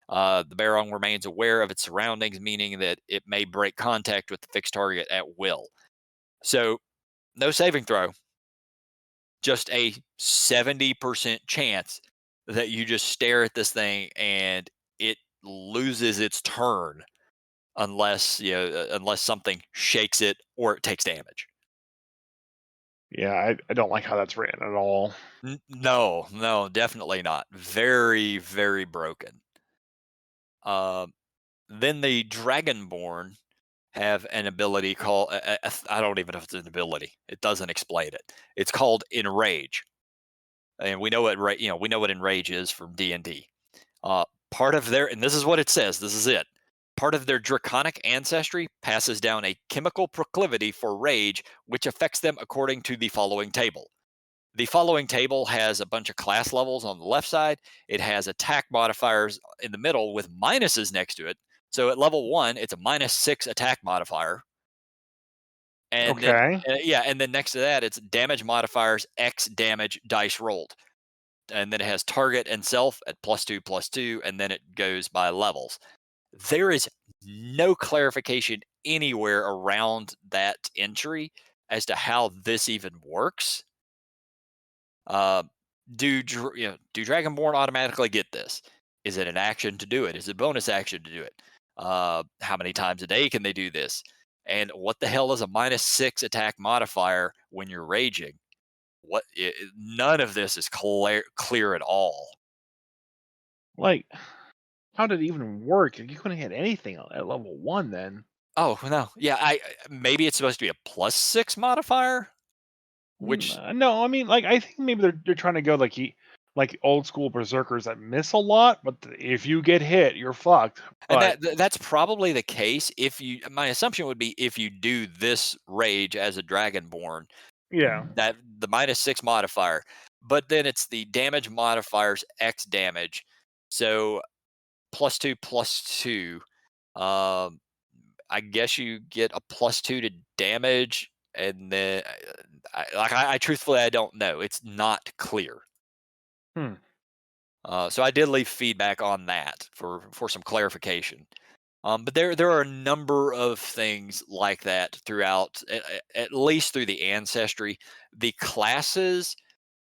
The Baron remains aware of its surroundings, meaning that it may break contact with the fixed target at will. So, no saving throw, just a 70% chance that you just stare at this thing and it loses its turn unless unless something shakes it or it takes damage. Yeah, I don't like how that's written at all. No, no, definitely not. Very, very broken. Um, then the Dragonborn have an ability called I don't even know if it's an ability. It doesn't explain it. It's called Enrage, and we know what we know what Enrage is from D&D. Part of their, and this is what it says, this is it. Part of their draconic ancestry passes down a chemical proclivity for rage, which affects them according to the following table. The following table has a bunch of class levels on the left side. It has attack modifiers in the middle with minuses next to it. So at level 1, it's a -6 attack modifier. And then, Okay. yeah, and then next to that, it's damage modifiers, X damage dice rolled. And then it has target and self at +2, +2, and then it goes by levels. There is no clarification anywhere around that entry as to how this even works. Uh, do Dragonborn automatically get this? Is it an action to do it? Is it a bonus action to do it? How many times a day can they do this? And what the hell is a -6 attack modifier when you're raging? None of this is clear at all. Like, how did it even work? You couldn't hit anything at level 1 then. Oh no, yeah, maybe it's supposed to be a +6 modifier, which No, I mean, like, I think maybe they're trying to go like old school berserkers that miss a lot, but if you get hit, you're fucked. and But that's probably the case. If you, my assumption would be if you do this rage as a dragonborn, yeah. that the -6 modifier, but then it's the damage modifiers X damage, so +2 +2. Um, I guess you get a +2 to damage, and then I truthfully I don't know. It's not clear. Hmm. So I did leave feedback on that for some clarification. But there are a number of things like that throughout, at least through the ancestry. The classes,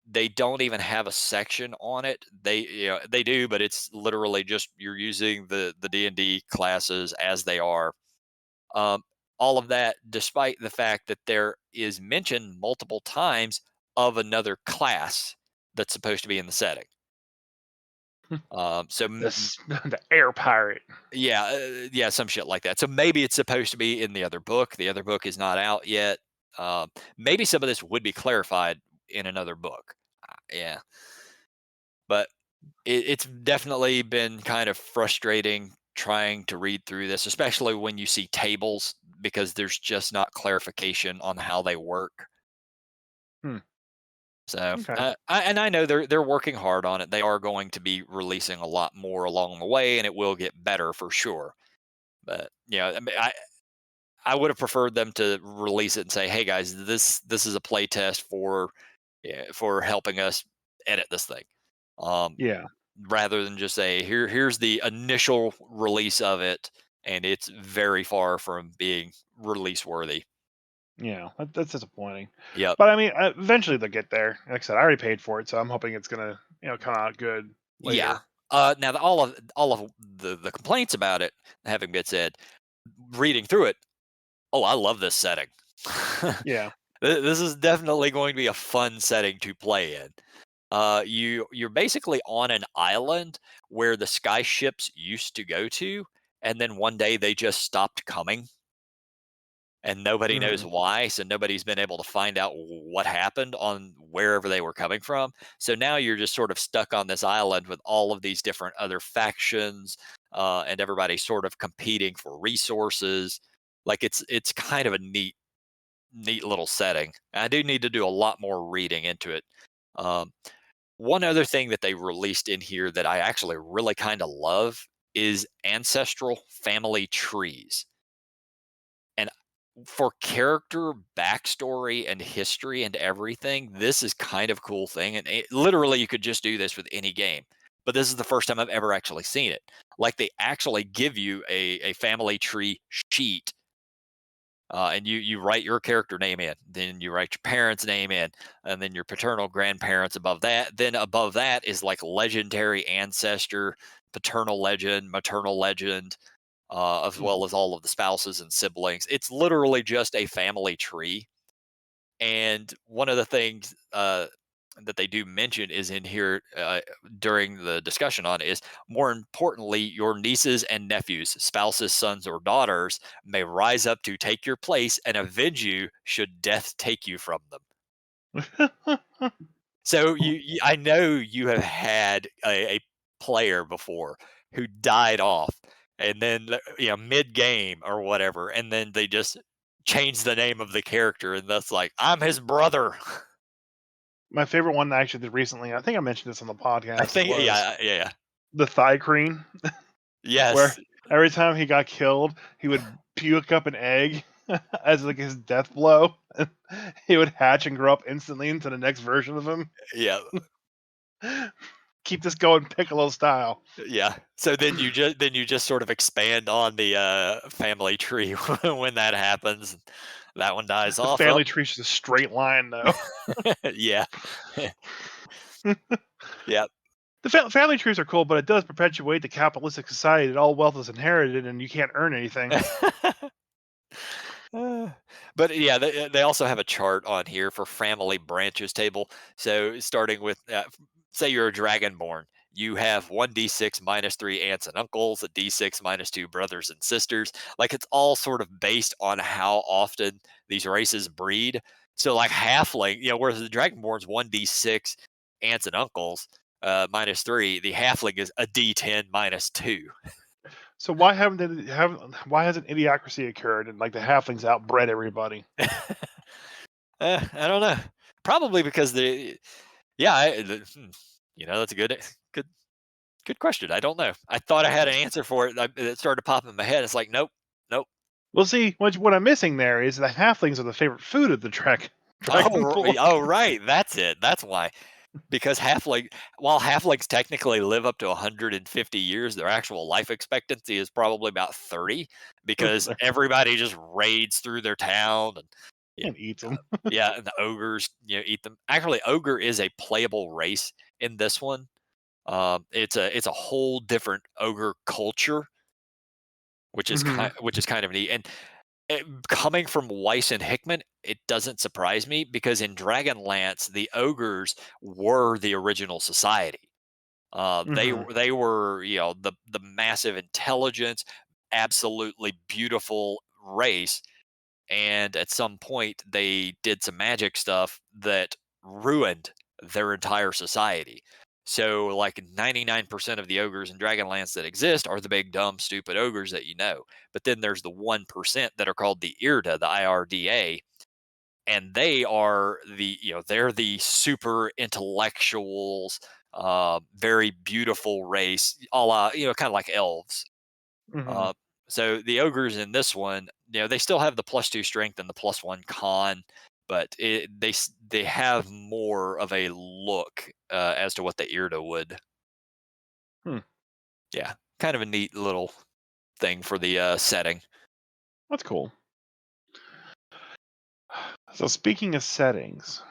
they don't even have a section on it. They do, but it's literally just you're using the D&D classes as they are. Um, all of that, despite the fact that there is mention multiple times of another class that's supposed to be in the setting. So This the air pirate. yeah, yeah, some shit like that. So maybe it's supposed to be in the other book. The other book is not out yet. Maybe some of this would be clarified in another book. Yeah, but it's definitely been kind of frustrating trying to read through this, especially when you see tables because there's just not clarification on how they work. Hmm. So, Okay. and I know they're working hard on it. They are going to be releasing a lot more along the way, and it will get better for sure. But I mean, I would have preferred them to release it and say, "Hey guys, this is a play test for for helping us edit this thing," um, Yeah. rather than just say, here's the initial release of it, and it's very far from being release worthy." That's disappointing. Yep. But I mean, eventually they'll get there. Like I said, I already paid for it, so I'm hoping it's gonna come out good Yeah. later. Now all of the complaints about it having been said, reading through it, oh, I love this setting. Yeah. This is definitely going to be a fun setting to play in. You're basically on an island where the sky ships used to go to, and then one day they just stopped coming, and nobody knows Hmm. why. So nobody's been able to find out what happened on wherever they were coming from. So now you're just sort of stuck on this island with all of these different other factions, and everybody sort of competing for resources. Like it's kind of a neat little setting. I do need to do a lot more reading into it. Um, One other thing that they released in here that I actually really kind of love is ancestral family trees. And for character backstory and history and everything, this is kind of cool thing. And literally, you could just do this with any game. But this is the first time I've ever actually seen it. Like they actually give you a family tree sheet, and you write your character name in, then you write your parents' name in, and then your paternal grandparents above that. Then above that is like legendary ancestor, paternal legend, maternal legend, as well as all of the spouses and siblings. It's literally just a family tree. And one of the things that they do mention is in here during the discussion on it is, more importantly, your nieces and nephews, spouses, sons, or daughters may rise up to take your place and avenge you should death take you from them. So I know you have had a player before who died off, and then mid game or whatever, and then they just changed the name of the character, and that's like, I'm his brother. My favorite one I actually did recently, I think I mentioned this on the I podcast, think, was yeah, the thigh cream, where yes, every time he got killed, he would puke up an egg as like his death blow. He would hatch and grow up instantly into the next version of him. yeah, Keep this going, Piccolo style. yeah. So then you just sort of expand on the family tree when that happens. That one dies The off. Up, family tree's just a straight line, though. yeah, yeah. The family trees are cool, but it does perpetuate the capitalistic society that all wealth is inherited and you can't earn anything. Uh, but yeah, they also have a chart on here for family branches table. So starting with, say you're a dragonborn, you have 1d6 minus 3 aunts and uncles, a d6 minus 2 brothers and sisters. Like it's all sort of based on how often these races breed. So like halfling, whereas the dragonborn's 1d6 aunts and uncles, minus 3, the halfling is a d10 minus 2. So why hasn't idiocracy occurred and like the halflings outbred everybody? I don't know. Probably because yeah, that's a good, good question. I don't know. I thought I had an answer for it. It started popping in my head. It's like, nope, nope. Well, see, what I'm missing there is the halflings are the favorite food of the dragon pool. Oh, right. That's it. That's why. Because while halflings technically live up to 150 years, their actual life expectancy is probably about 30 because everybody just raids through their town and yeah, And eats them. yeah, and the ogres, eat them. Actually, ogre is a playable race in this one. It's a whole different ogre culture, Hmm. which is kind of neat. And coming from Weis and Hickman, it doesn't surprise me because in Dragonlance, the ogres were the original society. Hmm. They were the massive intelligence, absolutely beautiful race, and at some point they did some magic stuff that ruined their entire society. So like 99% of the ogres in Dragonlance that exist are the big dumb stupid ogres that you know. But then there's the 1% that are called the IRDA, the IRDA, and they're the super intellectuals, very beautiful race, a la, kind of like elves. Hmm. uh, so the ogres in this one, they still have the +2 strength and the +1 con, but they have more of a look as to what the Irda would. Hmm. Yeah, kind of a neat little thing for the setting. That's cool. So speaking of settings,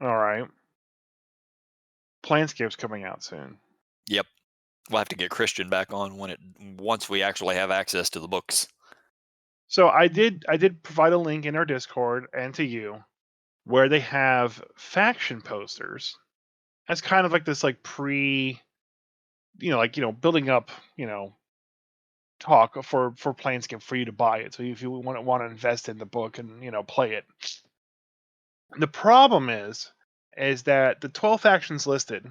all right, Planescape's coming out soon. Yep. We'll have to get Christian back on once we actually have access to the books. So I did provide a link in our Discord and to you where they have faction posters as kind of like this like pre, building up, talk for Planescape for you to buy it. So if you want to invest in the book and play it. The problem is that the 12 factions listed,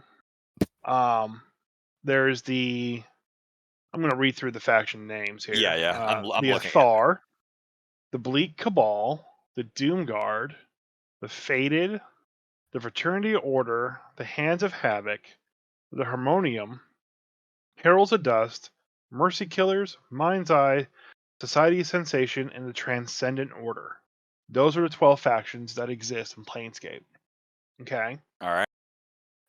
um, there's the I'm going to read through the faction names Yeah, here. yeah. I'm The looking at it. Athar, the Bleak Cabal, the Doom Guard, the Fated, the Fraternity Order, the Hands of Havoc, the Harmonium, Heralds of Dust, Mercy Killers, Mind's Eye, Society of Sensation, and the Transcendent Order. Those are the 12 factions that exist in Planescape. Okay? All right.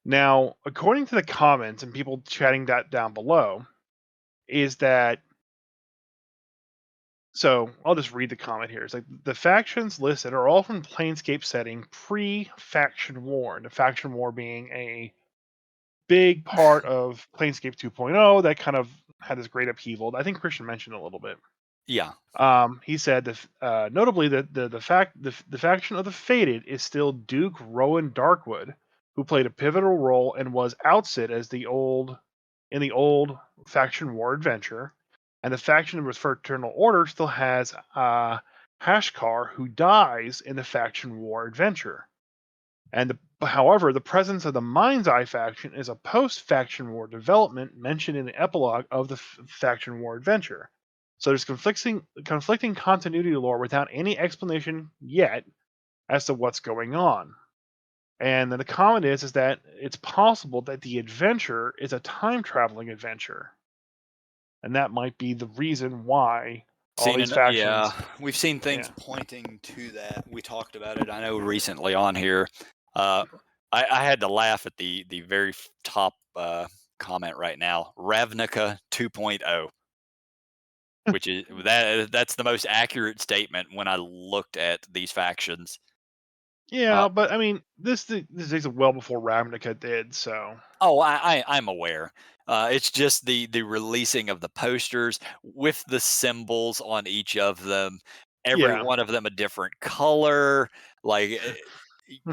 Now, according to the comments and people chatting that down below, is that so I'll just read the comment here. It's like the factions listed are all from Planescape setting pre-faction war. The faction war being a big part of Planescape 2.0 that kind of had this great upheaval. I think Christian mentioned it a little bit. Yeah. He said that notably that the faction of the Fated is still Duke Rowan Darkwood, who played a pivotal role and was ousted as the old faction war adventure, and the faction of Fraternal Order still has Hashkar, who dies in the faction war adventure. And however, the presence of the Mind's Eye faction is a post-faction war development mentioned in the epilogue of the faction war adventure. So there's conflicting continuity lore without any explanation yet as to what's going on. And then the comment is that it's possible that the adventure is a time traveling adventure, and that might be the reason why all Seen these it. Yeah, factions. we've seen things Yeah, pointing to that. We talked about it. I know recently on here. Uh, I had to laugh at the very top comment right now. Ravnica 2.0, which is that's the most accurate statement when I looked at these factions. Uh, yeah, but I mean, this is well before Ravnica did, so Oh, I'm aware. It's just the releasing of the posters with the symbols on each of them. Every yeah, one of them a different color. Like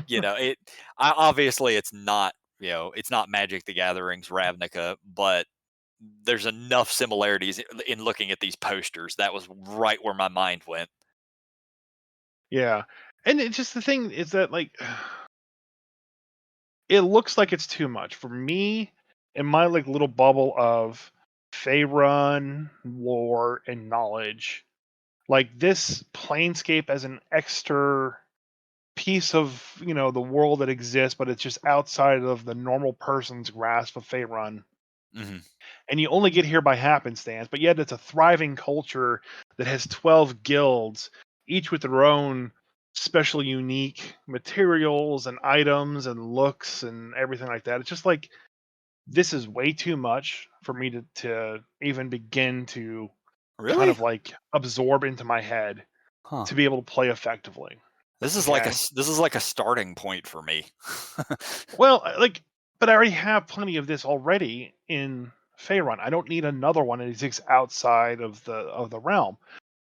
it. Obviously, it's not it's not Magic the Gathering's Ravnica, but there's enough similarities in looking at these posters. That was right where my mind went. yeah. And it's just the thing is that like it looks like it's too much for me in my like little bubble of Faerun lore and knowledge. Like this Planescape as an extra piece of the world that exists, but it's just outside of the normal person's grasp of Faerun, Hmm. and you only get here by happenstance. But yet, it's a thriving culture that has 12 guilds, each with their own special, unique materials and items and looks and everything like that. It's just like this is way too much for me to even begin to kind Really? of like absorb into my head Huh. to be able to play effectively. Okay. This is like a starting point for me. Well, but I already have plenty of this already in Faerun. I don't need another one that exists outside of the realm.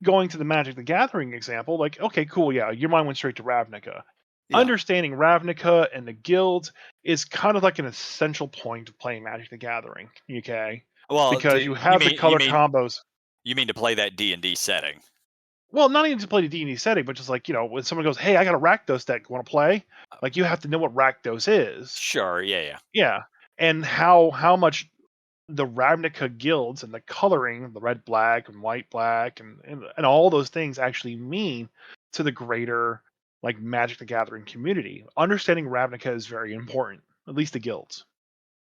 Going to the Magic the Gathering example, like, okay, cool, yeah, your mind went straight to Ravnica. Yeah. Understanding Ravnica and the guilds is kind of like an essential point of playing Magic the Gathering, okay? Well, Because you you have the mean you color mean combos. you mean to play that D&D setting? Well, not even to play the D&D setting, but just like, when someone goes, hey, I got a Rakdos deck, want to play? Like, you have to know what Rakdos is. Sure, yeah, yeah. Yeah, and how much the Ravnica guilds and the coloring, the red black and white black and all those things actually mean to the greater like Magic the Gathering community. Understanding Ravnica is very important, at least the guilds.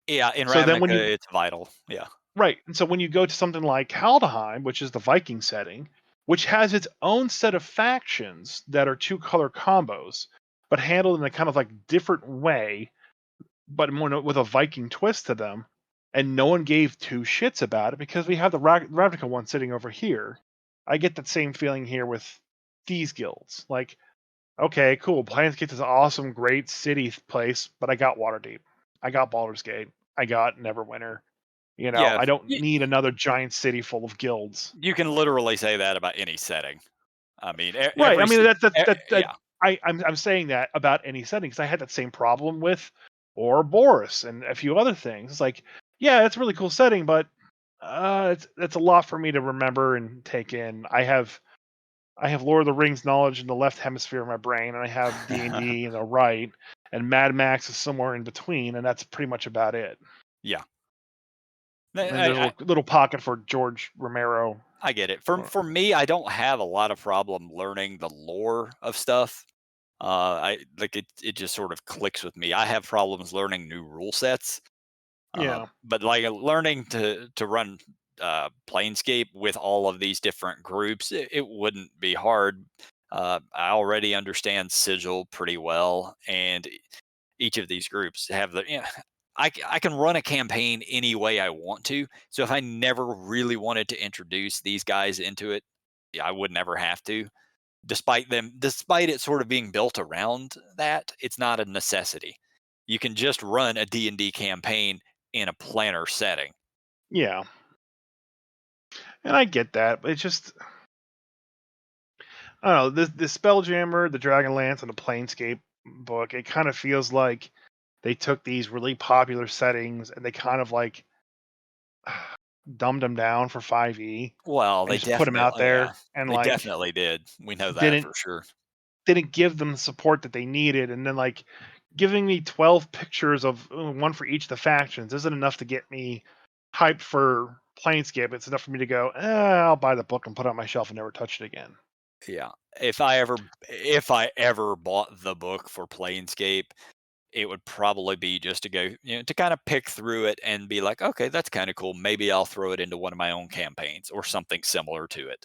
Yeah, in So then Ravnica, when you it's vital. Yeah. right, and so when you go to something like Kaldheim, which is the Viking setting, which has its own set of factions that are two color combos, but handled in a kind of like different way but more with a Viking twist to them, and no one gave two shits about it because we have the Ravnica one sitting over here. I get that same feeling here with these guilds. Like okay, cool. Planescape is an awesome, great city place, but I got Waterdeep. I got Baldur's Gate. I got Neverwinter. Yeah, I don't need another giant city full of guilds. you can literally say that about any setting. I mean, Right. I mean, that yeah. I'm saying that about any setting because I had that same problem with Ouroboros and a few other things. It's like, yeah, it's a really cool setting, but it's a lot for me to remember and take in. I have Lord of the Rings knowledge in the left hemisphere of my brain, and I have D&D in the right, and Mad Max is somewhere in between, and that's pretty much about it. Yeah. And there's a little pocket for George Romero. I get it. For me, I don't have a lot of problem learning the lore of stuff. I like it just sort of clicks with me. I have problems learning new rule sets. Yeah. But like learning to run Planescape with all of these different groups, it wouldn't be hard. I already understand Sigil pretty well, and each of these groups have the. I can run a campaign any way I want to. So if I never really wanted to introduce these guys into it, yeah, I would never have to. Despite it sort of being built around that, it's not a necessity. You can just run a D&D campaign in a planner setting. Yeah. And I get that, but it's just I don't know, the Spelljammer, the Dragonlance, and the Planescape book, it kind of feels like they took these really popular settings and they kind of like dumbed them down for 5e Well, and they just put them out definitely, yeah, there and they like definitely did. We know that didn't for sure. didn't give them the support that they needed, and then like giving me 12 pictures of one for each of the factions isn't enough to get me hyped for Planescape. It's enough for me to go, I'll buy the book and put it on my shelf and never touch it again. Yeah. If I ever bought the book for Planescape, it would probably be just to go, to kind of pick through it and be like, okay, that's kind of cool. Maybe I'll throw it into one of my own campaigns or something similar to it.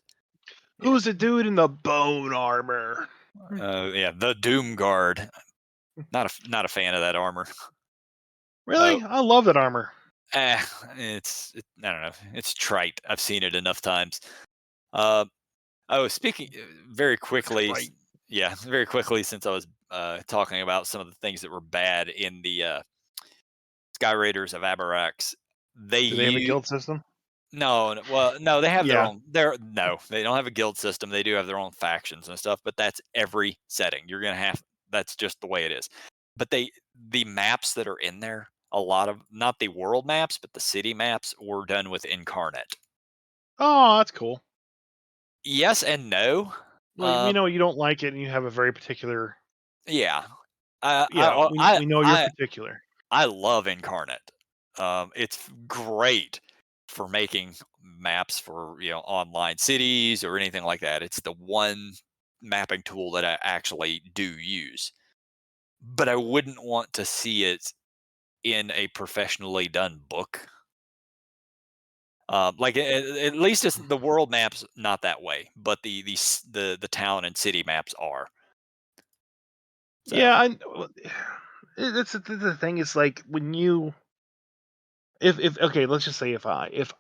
Yeah. Who's the dude in the bone armor? Yeah, the Doom Guard. Not a fan of that armor. Oh, Really? I love that armor. eh, I don't know. It's trite. I've seen it enough times. Uh, oh, speaking very quickly, Right. yeah, very quickly, since I was talking about some of the things that were bad in the Skyraiders of Abarax, they Do they have a use guild system? well, no, they have their Yeah. own. Their no, they don't have a guild system. They do have their own factions and stuff, but that's every setting. You're gonna have. That's just the way it is. But the maps that are in there, a lot of not the world maps, but the city maps were done with Incarnate. Oh, that's cool. Yes and no. Well, you don't like it, and you have a very particular. Yeah, Yeah, we know you're particular. I love Incarnate. It's great for making maps for online cities or anything like that. It's the one mapping tool that I actually do use. But I wouldn't want to see it in a professionally done book. Like at least the world maps not that way, but the town and city maps are. So Yeah, it's the thing is like when you if okay, let's just say if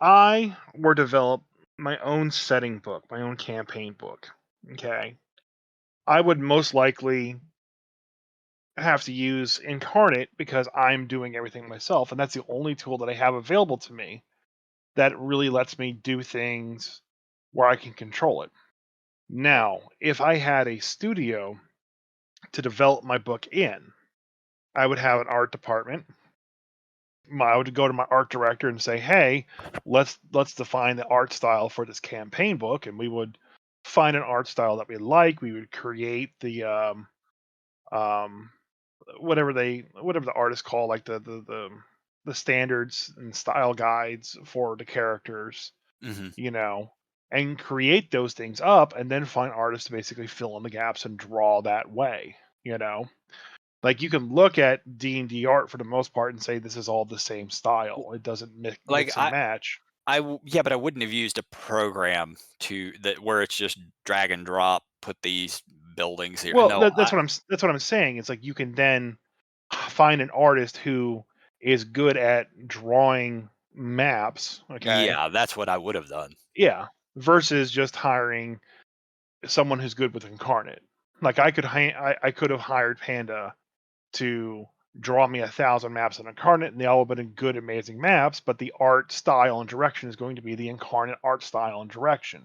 I were to develop my own setting book, my own campaign book, okay, I would most likely have to use Incarnate because I'm doing everything myself, and that's the only tool that I have available to me that really lets me do things where I can control it. Now, if I had a studio to develop my book in, I would have an art department. I would go to my art director and say, "Hey, let's define the art style for this campaign book," and we would find an art style that we like. We would create the um, whatever the artists call like the standards and style guides for the characters, mhm. you know, and create those things up, and then find artists to basically fill in the gaps and draw that way, you know. Like you can look at D&D art for the most part and say this is all the same W- style. It doesn't like mix and match. yeah, but I wouldn't have used a program to that where it's just drag and drop, put these buildings here. Well, No, that's what I'm saying. It's like you can then find an artist who is good at drawing maps, okay? yeah, that's what I would have done. Yeah, versus just hiring someone who's good with Incarnate. Like I could have hired Panda to draw me 1,000 maps in Incarnate, and they all have been good, amazing maps. But the art style and direction is going to be the Incarnate art style and direction.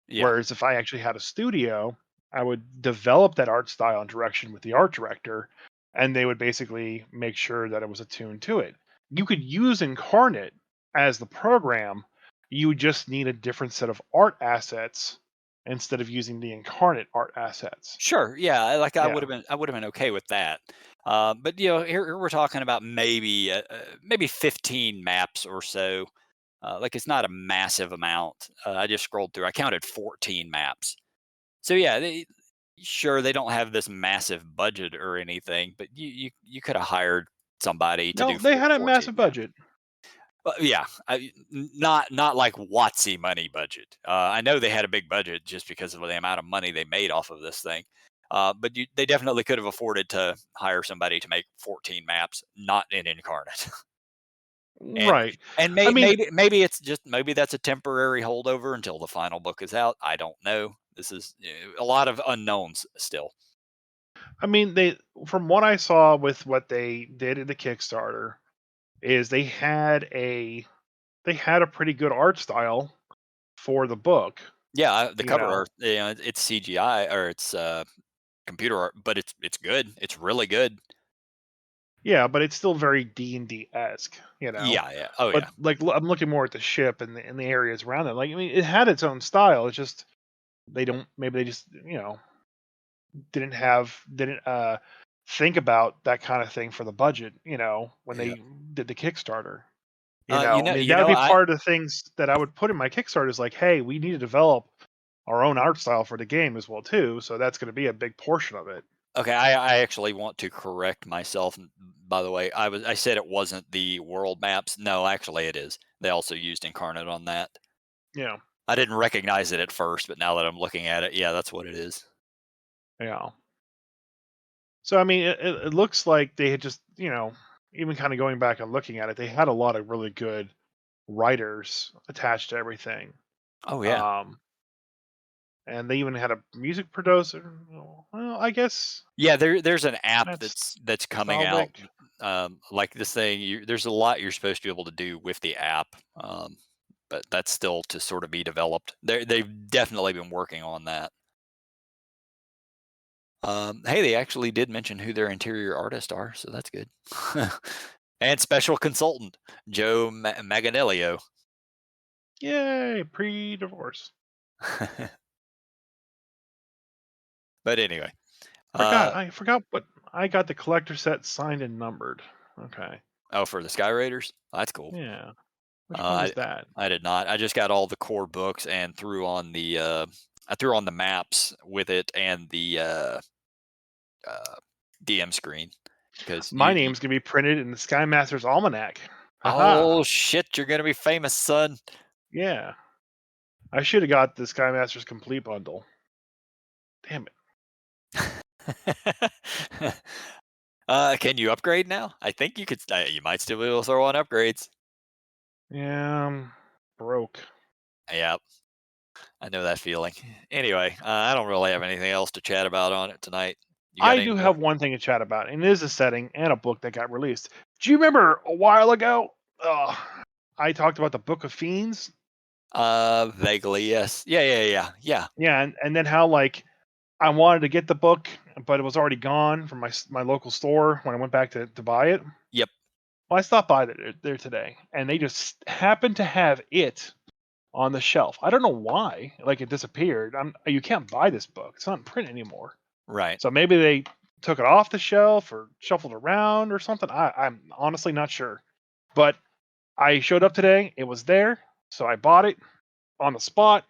Yeah. Whereas if I actually had a studio, I would develop that art style and direction with the art director, and they would basically make sure that it was attuned to it. You could use Incarnate as the program, you would just need a different set of art assets instead of using the Incarnate art assets. Sure. Yeah. Like Yeah. I would have been okay with that. But here we're talking about maybe 15 maps or so. Like it's not a massive amount. I just scrolled through. I counted 14 maps. So yeah, sure they don't have this massive budget or anything, but you could have hired somebody to No, do they had a 14 massive maps. budget. Yeah, not like Watsy money budget. I know they had a big budget just because of the amount of money they made off of this thing. But they definitely could have afforded to hire somebody to make 14 maps, not in Incarnate. and Right. and I mean, maybe it's just maybe that's a temporary holdover until the final book is out. I don't know. This is a lot of unknowns still. they from what I saw with what they did in the Kickstarter is they had a pretty good art style for the book, Yeah, the you cover know. art, it's CGI or it's computer art, but it's good. It's really good. Yeah, but it's still very D&D esque, you know. Yeah, yeah. Oh But yeah. like I'm looking more at the ship and the areas around it. Like it had its own style. It's just they just didn't think about that kind of thing for the budget, when Yeah. they did the Kickstarter. You I know, mean, you that would know, be I part of the things that I would put in my Kickstarter is like, hey, we need to develop our own art style for the game as well too. So that's going to be a big portion of it. okay. I actually want to correct myself. By the way, I said it wasn't the world maps. No, actually, it is. They also used Incarnate on that. Yeah, I didn't recognize it at first, but now that I'm looking at it, yeah, that's what it is. yeah. So I mean, it looks like they had just, even kind of going back and looking at it, they had a lot of really good writers attached to everything. Oh yeah, Um, and they even had a music producer. Well, I guess yeah. There's an app that's that's coming out. Salvic. Like this thing, there's a lot you're supposed to be able to do with the app, but that's still to sort of be developed. They've definitely been working on that. Hey, they actually did mention who their interior artists are, so that's good. And special consultant Joe Maganelio. Yay, pre-divorce. But anyway, Forgot uh, I forgot what I got the collector set signed and numbered. Okay. oh, for the Skyraiders, that's cool. Yeah. Which one Uh, was that? I did not. I just got all the core books and I threw on the maps with it and the uh, DM screen because My name's gonna be printed in the Sky Master's Almanac. Haha. oh shit, you're gonna be famous, son. Yeah. I should have got the Sky Master's complete bundle. Damn it. Can you upgrade now? I think you could. You might still be able to throw on upgrades. Yeah, I'm broke. Yeah, I know that feeling. Anyway, I don't really have anything else to chat about on it tonight. You got I any do more? have one thing to chat about, and it is a setting and a book that got released. Do you remember a while ago? I talked about the Book of Fiends. Vaguely, yes. Yeah. Yeah, and then how like I wanted to get the book, but it was already gone from my local store when I went back to buy it. Yep. Well, I stopped by there today, and they just happened to have it on the shelf. I don't know why. Like it disappeared. You can't buy this book. It's not in print anymore. Right. So maybe they took it off the shelf or shuffled around or something. I'm honestly not sure. But I showed up today. It was there, so I bought it on the spot.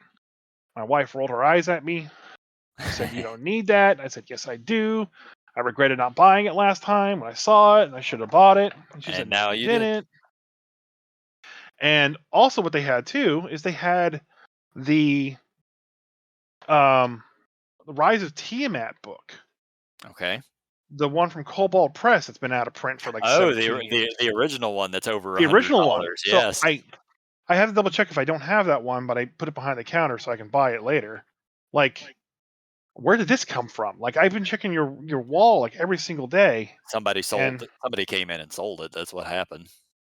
My wife rolled her eyes at me. She said, "You don't need that." I said, "Yes, I do. I regretted not buying it last time when I saw it, and I should have bought it." And she said, And "No, now you you did. didn't." And also, what they had too is they had the um, the Rise of Tiamat book, Okay. the one from Cobalt Press that's been out of print for like Oh, 17 years, the original one that's over a the hundred original one. dollars. So Yes. I have to double check if I don't have that one, but I put it behind the counter so I can buy it later. Like where did this come from? Like, I've been checking your wall like every single day, Somebody and came in and sold it. That's what happened.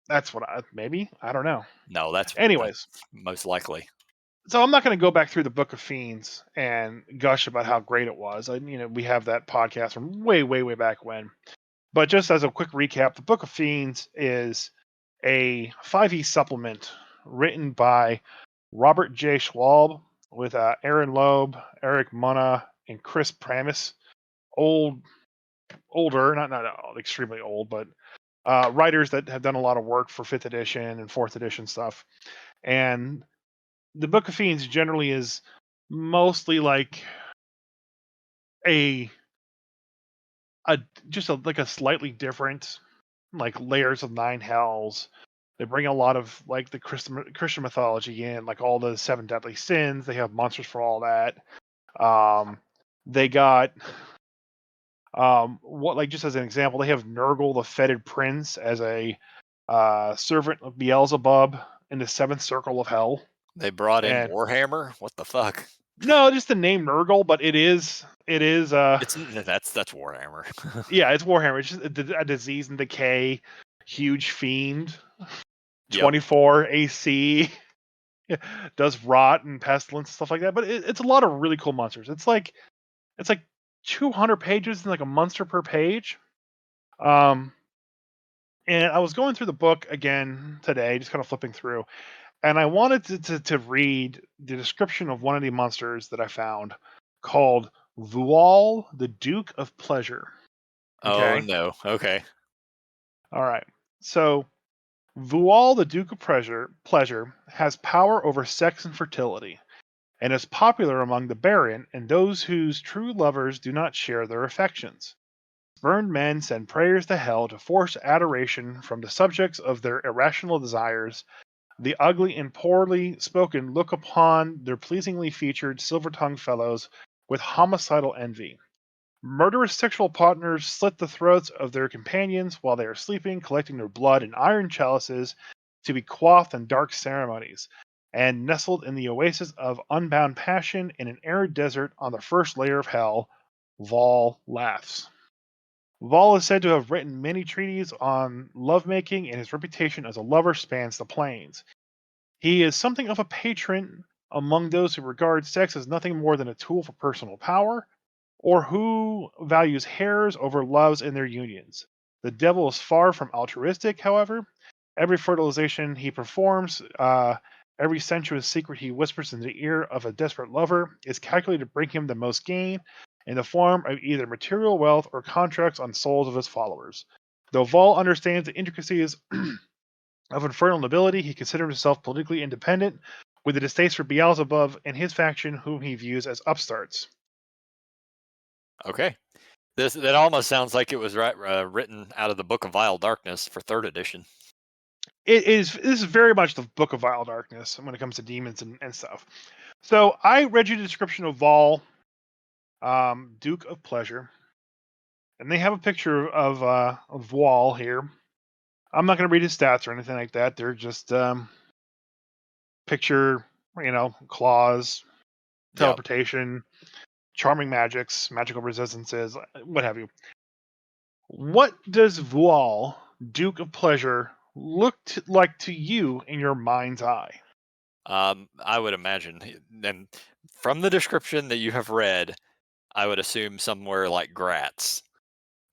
that's maybe, I don't know. No, that's Anyways, most likely. so I'm not going to go back through the Book of Fiends and gush about how great it was. We have that podcast from way, way, way back when. But just as a quick recap, the Book of Fiends is a 5e supplement written by Robert J. Schwab with Aaron Loeb, Eric Muna, and Chris Pramis. Older, not extremely old, but writers that have done a lot of work for 5th edition and 4th edition stuff. And the Book of Fiends generally is mostly like a like a slightly different, like, layers of 9 hells. They bring a lot of like the Christian mythology in, like all the 7 deadly sins. They have monsters for all that. They got what, like, just as an example, they have Nurgle the Fetid Prince as a servant of Beelzebub in the 7th circle of hell. They brought in And Warhammer. What the fuck? no, just the name Nurgle, but it is That's Warhammer. yeah, it's Warhammer. It's just a disease and decay, huge fiend, Yep. 24 AC, does rot and pestilence and stuff like that. But it's a lot of really cool monsters. It's like 200 pages and like a monster per page. And I was going through the book again today, just kind of flipping through, and I wanted to read the description of one of the monsters that I found called Vual, the Duke of Pleasure. Oh Okay. no. Okay. All right. So Vual, the Duke of Pleasure, has power over sex and fertility, and is popular among the barren and those whose true lovers do not share their affections. Burned men send prayers to hell to force adoration from the subjects of their irrational desires. The ugly and poorly spoken look upon their pleasingly featured silver-tongued fellows with homicidal envy. Murderous sexual partners slit the throats of their companions while they are sleeping, collecting their blood in iron chalices to be quaffed in dark ceremonies. And nestled in the oasis of unbound passion in an arid desert on the first layer of hell, Vol laughs. Vol is said to have written many treatises on lovemaking, and his reputation as a lover spans the plains. He is something of a patron among those who regard sex as nothing more than a tool for personal power, or who values hares over loves in their unions. The devil is far from altruistic, however. Every fertilization he performs, every sensuous secret he whispers in the ear of a desperate lover, is calculated to bring him the most gain in the form of either material wealth or contracts on souls of his followers. Though Vol understands the intricacies of infernal nobility, he considers himself politically independent, with a distaste for Beelzebub and his faction, whom he views as upstarts. Okay. That almost sounds like it was written out of the Book of Vile Darkness for 3rd edition. This is very much the Book of Vile Darkness when it comes to demons and stuff. So I read you the description of Vol, Duke of Pleasure, and they have a picture of Wall here. I'm not going to read his stats or anything like that. They're just picture, claws, Yep. teleportation, charming magics, magical resistances, what have you. What does Vual, Duke of Pleasure, look like to you in your mind's eye? I would imagine, and from the description that you have read, I would assume somewhere like Gratz.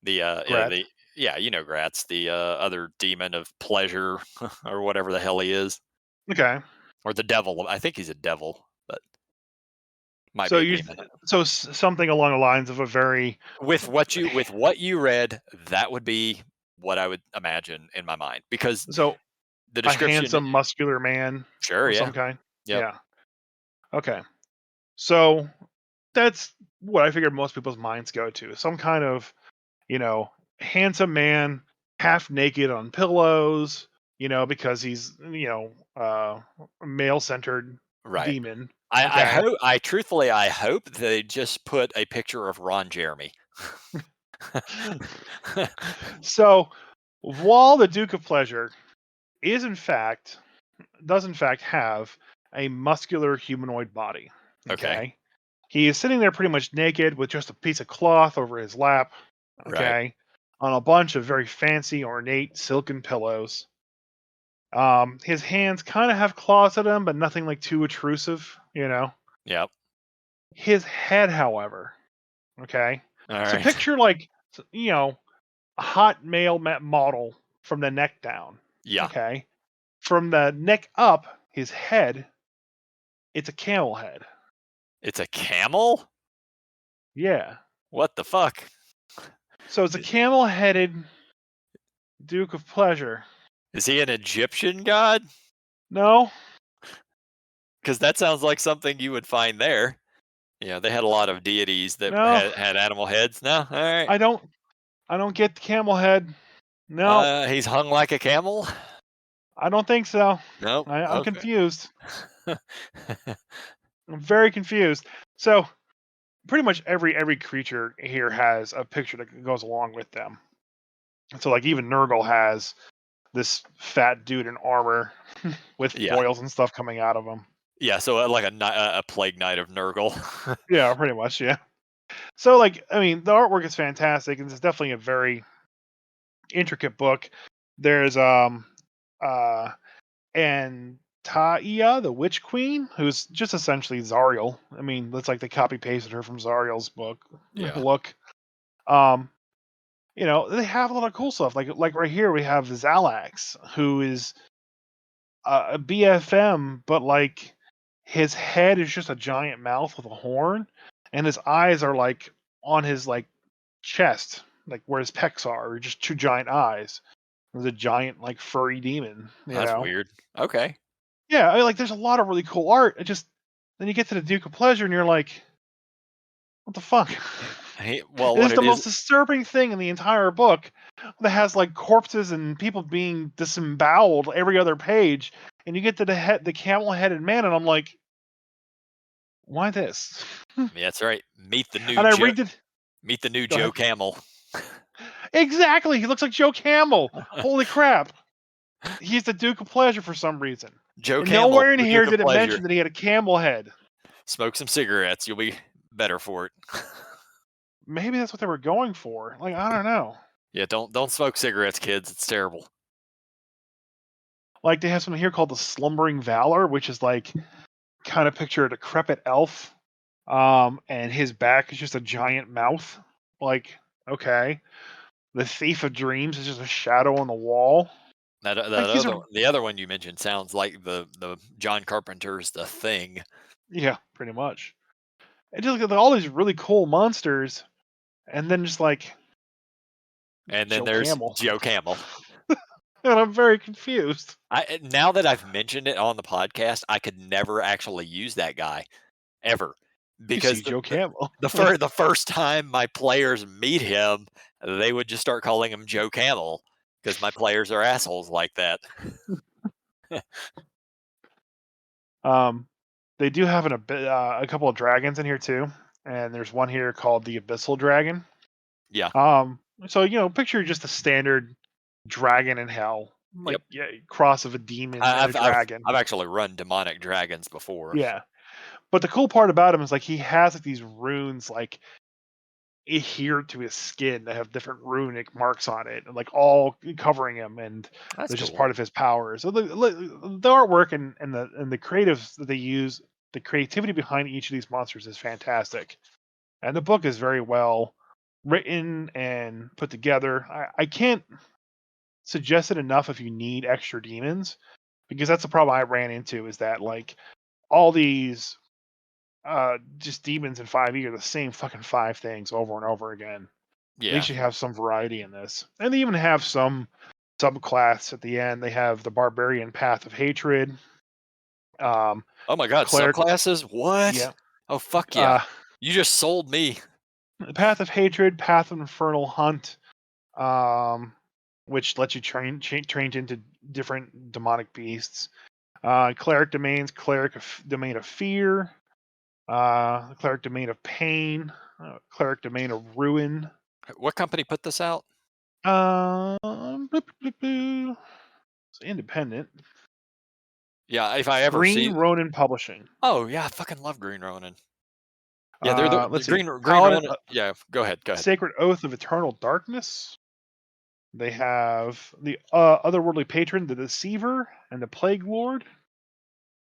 Grat. The yeah, Gratz, the other demon of pleasure or whatever the hell he is, Okay. or the devil. I think he's a devil, but might So be a you, demon. something along the lines of a very With what you read, that would be what I would imagine in my mind, because so the a description. handsome, muscular man Sure, of some yeah, kind. yep, Yeah. Okay. So that's what I figured most people's minds go to. Some kind of, you know, handsome man, half naked on pillows, because he's, male centered right. demon. I Okay. hope. I hope they just put a picture of Ron Jeremy. So Wall, the Duke of Pleasure, is in fact does in fact have a muscular humanoid body. Okay. Okay. He is sitting there pretty much naked with just a piece of cloth over his lap, Right. okay, on a bunch of very fancy, ornate silken pillows. His hands kind of have claws in them, but nothing like too intrusive, you know. Yep. His head, however, okay. All So right. picture like a hot male model from the neck down, Yeah. okay. From the neck up, his head, it's a camel head. It's a camel? Yeah. What the fuck? So it's a I- camel-headed Duke of Pleasure. Is he an Egyptian god? No, Because that sounds like something you would find there. Yeah, they had a lot of deities that no, had animal heads. No, all right. I don't. I don't get the camel head. No, He's hung like a camel. I don't think so. Nope. I'm Okay. confused. I'm very confused. So pretty much every creature here has a picture that goes along with them. So like even Nurgle has this fat dude in armor with Yeah. boils and stuff coming out of him. Yeah. So like a plague knight of Nurgle. Yeah, pretty much. Yeah. So like I mean the artwork is fantastic and it's definitely a very intricate book. There's uh and Taia, the Witch Queen, who's just essentially Zariel. I mean, that's like they copy pasted her from Zariel's book Yeah. look. Um, they have a lot of cool stuff. Like right here we have Zalax, who is a BFM, but like his head is just a giant mouth with a horn, and his eyes are like on his like chest, like where his pecs are, just two giant eyes. There's a giant like furry demon, That's weird. Okay. Yeah, I mean, like there's a lot of really cool art. It just then you get to the Duke of Pleasure and you're like, what the fuck? Well, It what is the it is. most disturbing thing in the entire book that has like corpses and people being disemboweled every other page, and you get to the camel-headed man, and I'm like, why this? Yeah, that's right. And I read it. Meet the new Go Joe ahead. Camel. Exactly, he looks like Joe Camel. Holy crap! He's the Duke of Pleasure for some reason, Joe and Camel, nowhere in the here Duke of did it Pleasure. mention that he had a camel head. Smoke some cigarettes. You'll be better for it. Maybe that's what they were going for. Like I don't know. Yeah, don't smoke cigarettes, kids. It's terrible. Like they have something here called the Slumbering Valor, which is like kind of picture a decrepit elf, and his back is just a giant mouth. Like okay, the Thief of Dreams is just a shadow on the wall. Like these are The other one you mentioned sounds like the John Carpenter's The Thing. yeah, pretty much. And just like all these really cool monsters, and then just like And then Joe there's Camel, Joe Camel. and I'm very confused. Now that I've mentioned it on the podcast, I could never actually use that guy ever You see because Joe Camel. the first time my players meet him, they would just start calling him Joe Camel because my players are assholes like that. um, they do have a couple of dragons in here too, and there's one here called the Abyssal Dragon. Yeah. So picture just a standard dragon in hell, like Yep. yeah, cross of a demon I- and a I've I've dragon. I've actually run demonic dragons before. Yeah, but the cool part about him is like he has like these runes like adhered to his skin that have different runic marks on it, and like all covering him, and That's they're just cool. part of his power. So the artwork and the creatives that they use, the creativity behind each of these monsters is fantastic, and the book is very well written and put together. I can't suggest it enough if you need extra demons, because that's the problem I ran into is that like all these just demons in 5e are the same fucking five things over and over again. They Yeah. should have some variety in this. And they even have some subclass at the end. They have the barbarian path of hatred. Um Oh my god, cleric subclasses? What? yeah. Oh fuck yeah. Uh You just sold me. path of hatred, path of infernal hunt, um which lets you train into different demonic beasts. Cleric domains, domain of fear, cleric domain of pain, cleric domain of ruin. What company put this out? It's independent. Yeah, if I ever Green see. Ronin Publishing. Oh yeah, I fucking love Green Ronin. Yeah, they're the Let's see. green Paladin, one. Yeah, go ahead. Go ahead. Sacred Oath of Eternal Darkness. They have the Otherworldly Patron, the Deceiver, and the Plague Lord.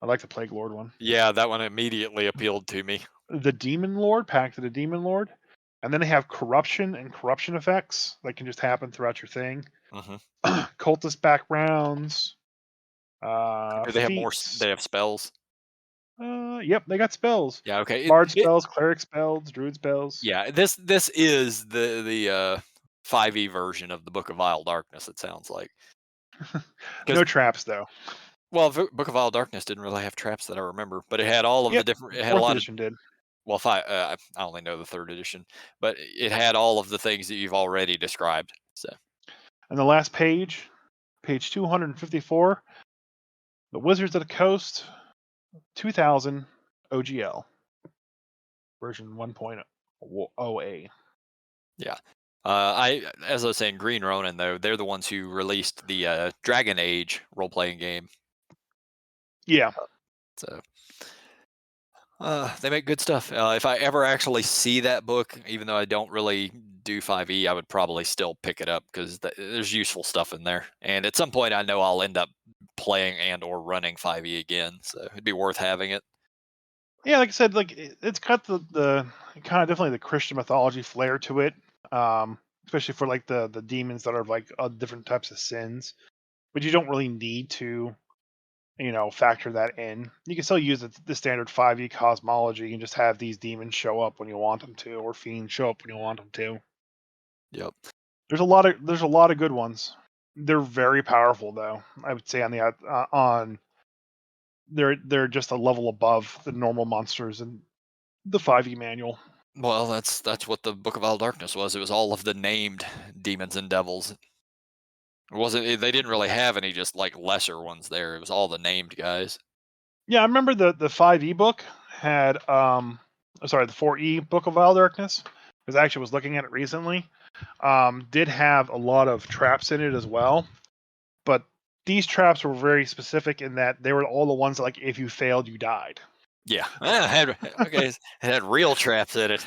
I like the Plague Lord one. Yeah, that one immediately appealed to me. The Demon Lord, Pact of the Demon Lord. And then they have Corruption and Corruption effects that can just happen throughout your thing. Hmm. Cultist backgrounds. Do they have more? Feats. They have spells. Yep, they got spells. Yeah. Okay. Bard spells, Cleric spells, Druid spells. Yeah. This is the 5e version of the Book of Vile Darkness. It sounds like because No traps though. well, Book of Vile Darkness didn't really have traps that I remember, but it had all of the Yep, different. It had a fourth lot of edition did. well, five. I only know the third edition, but it had all of the things that you've already described. So And the last page, page 254, the Wizards of the Coast, 2000 OGL, version 1.0A. yeah. As I was saying, Green Ronin though, they're the ones who released the Dragon Age role playing game. Yeah, So they make good stuff. If I ever actually see that book, even though I don't really do 5e, I would probably still pick it up because there's useful stuff in there. And at some point, I know I'll end up playing and or running 5e again, so it'd be worth having it. yeah. Like I said, like it's got the kind of definitely the Christian mythology flair to it, especially for like the demons that are like different types of sins. But you don't really need to, factor that in. You can still use the standard 5e cosmology and just have these demons show up when you want them to, or fiends show up when you want them to. Yep. There's a lot of good ones. They're very powerful though. I would say on they're just a level above the normal monsters in the 5e manual. Well, that's what the Book of All Darkness was. It was all of the named demons and devils. It wasn't. They didn't really have any just like lesser ones there. It was all the named guys. Yeah, I remember the 5e book had sorry, the 4e Book of Vile Darkness, because I actually was looking at it recently. Did have a lot of traps in it as well, but these traps were very specific in that they were all the ones that, like, if you failed, you died. Yeah. Okay. It had real traps in it.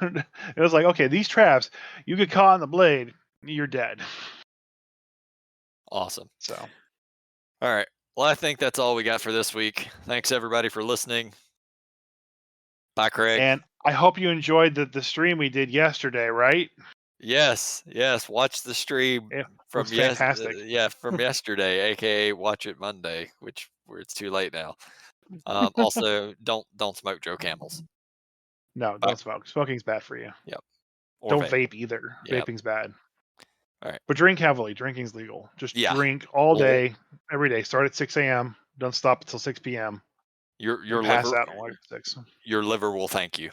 It was like, okay, these traps, you get caught in the blade, you're dead. Awesome. So, All right. Well, I think that's all we got for this week. Thanks everybody for listening. Bye, Craig. and I hope you enjoyed the stream we did yesterday, right? Yes, yes. Watch the stream It from looks fantastic. yeah, from yesterday, aka watch it Monday, which where it's too late now. Also, don't smoke Joe Camels. No, Bye. don't smoke. Smoking's bad for you. Yep. Or Don't vape. vape either. Yep. Vaping's bad. All right. But drink heavily. Drinking's legal. Just Yeah. drink all Well, day, every day. Start at 6 a.m. Don't stop until 6 p.m. your and your pass liver out at like 6. your liver will thank you.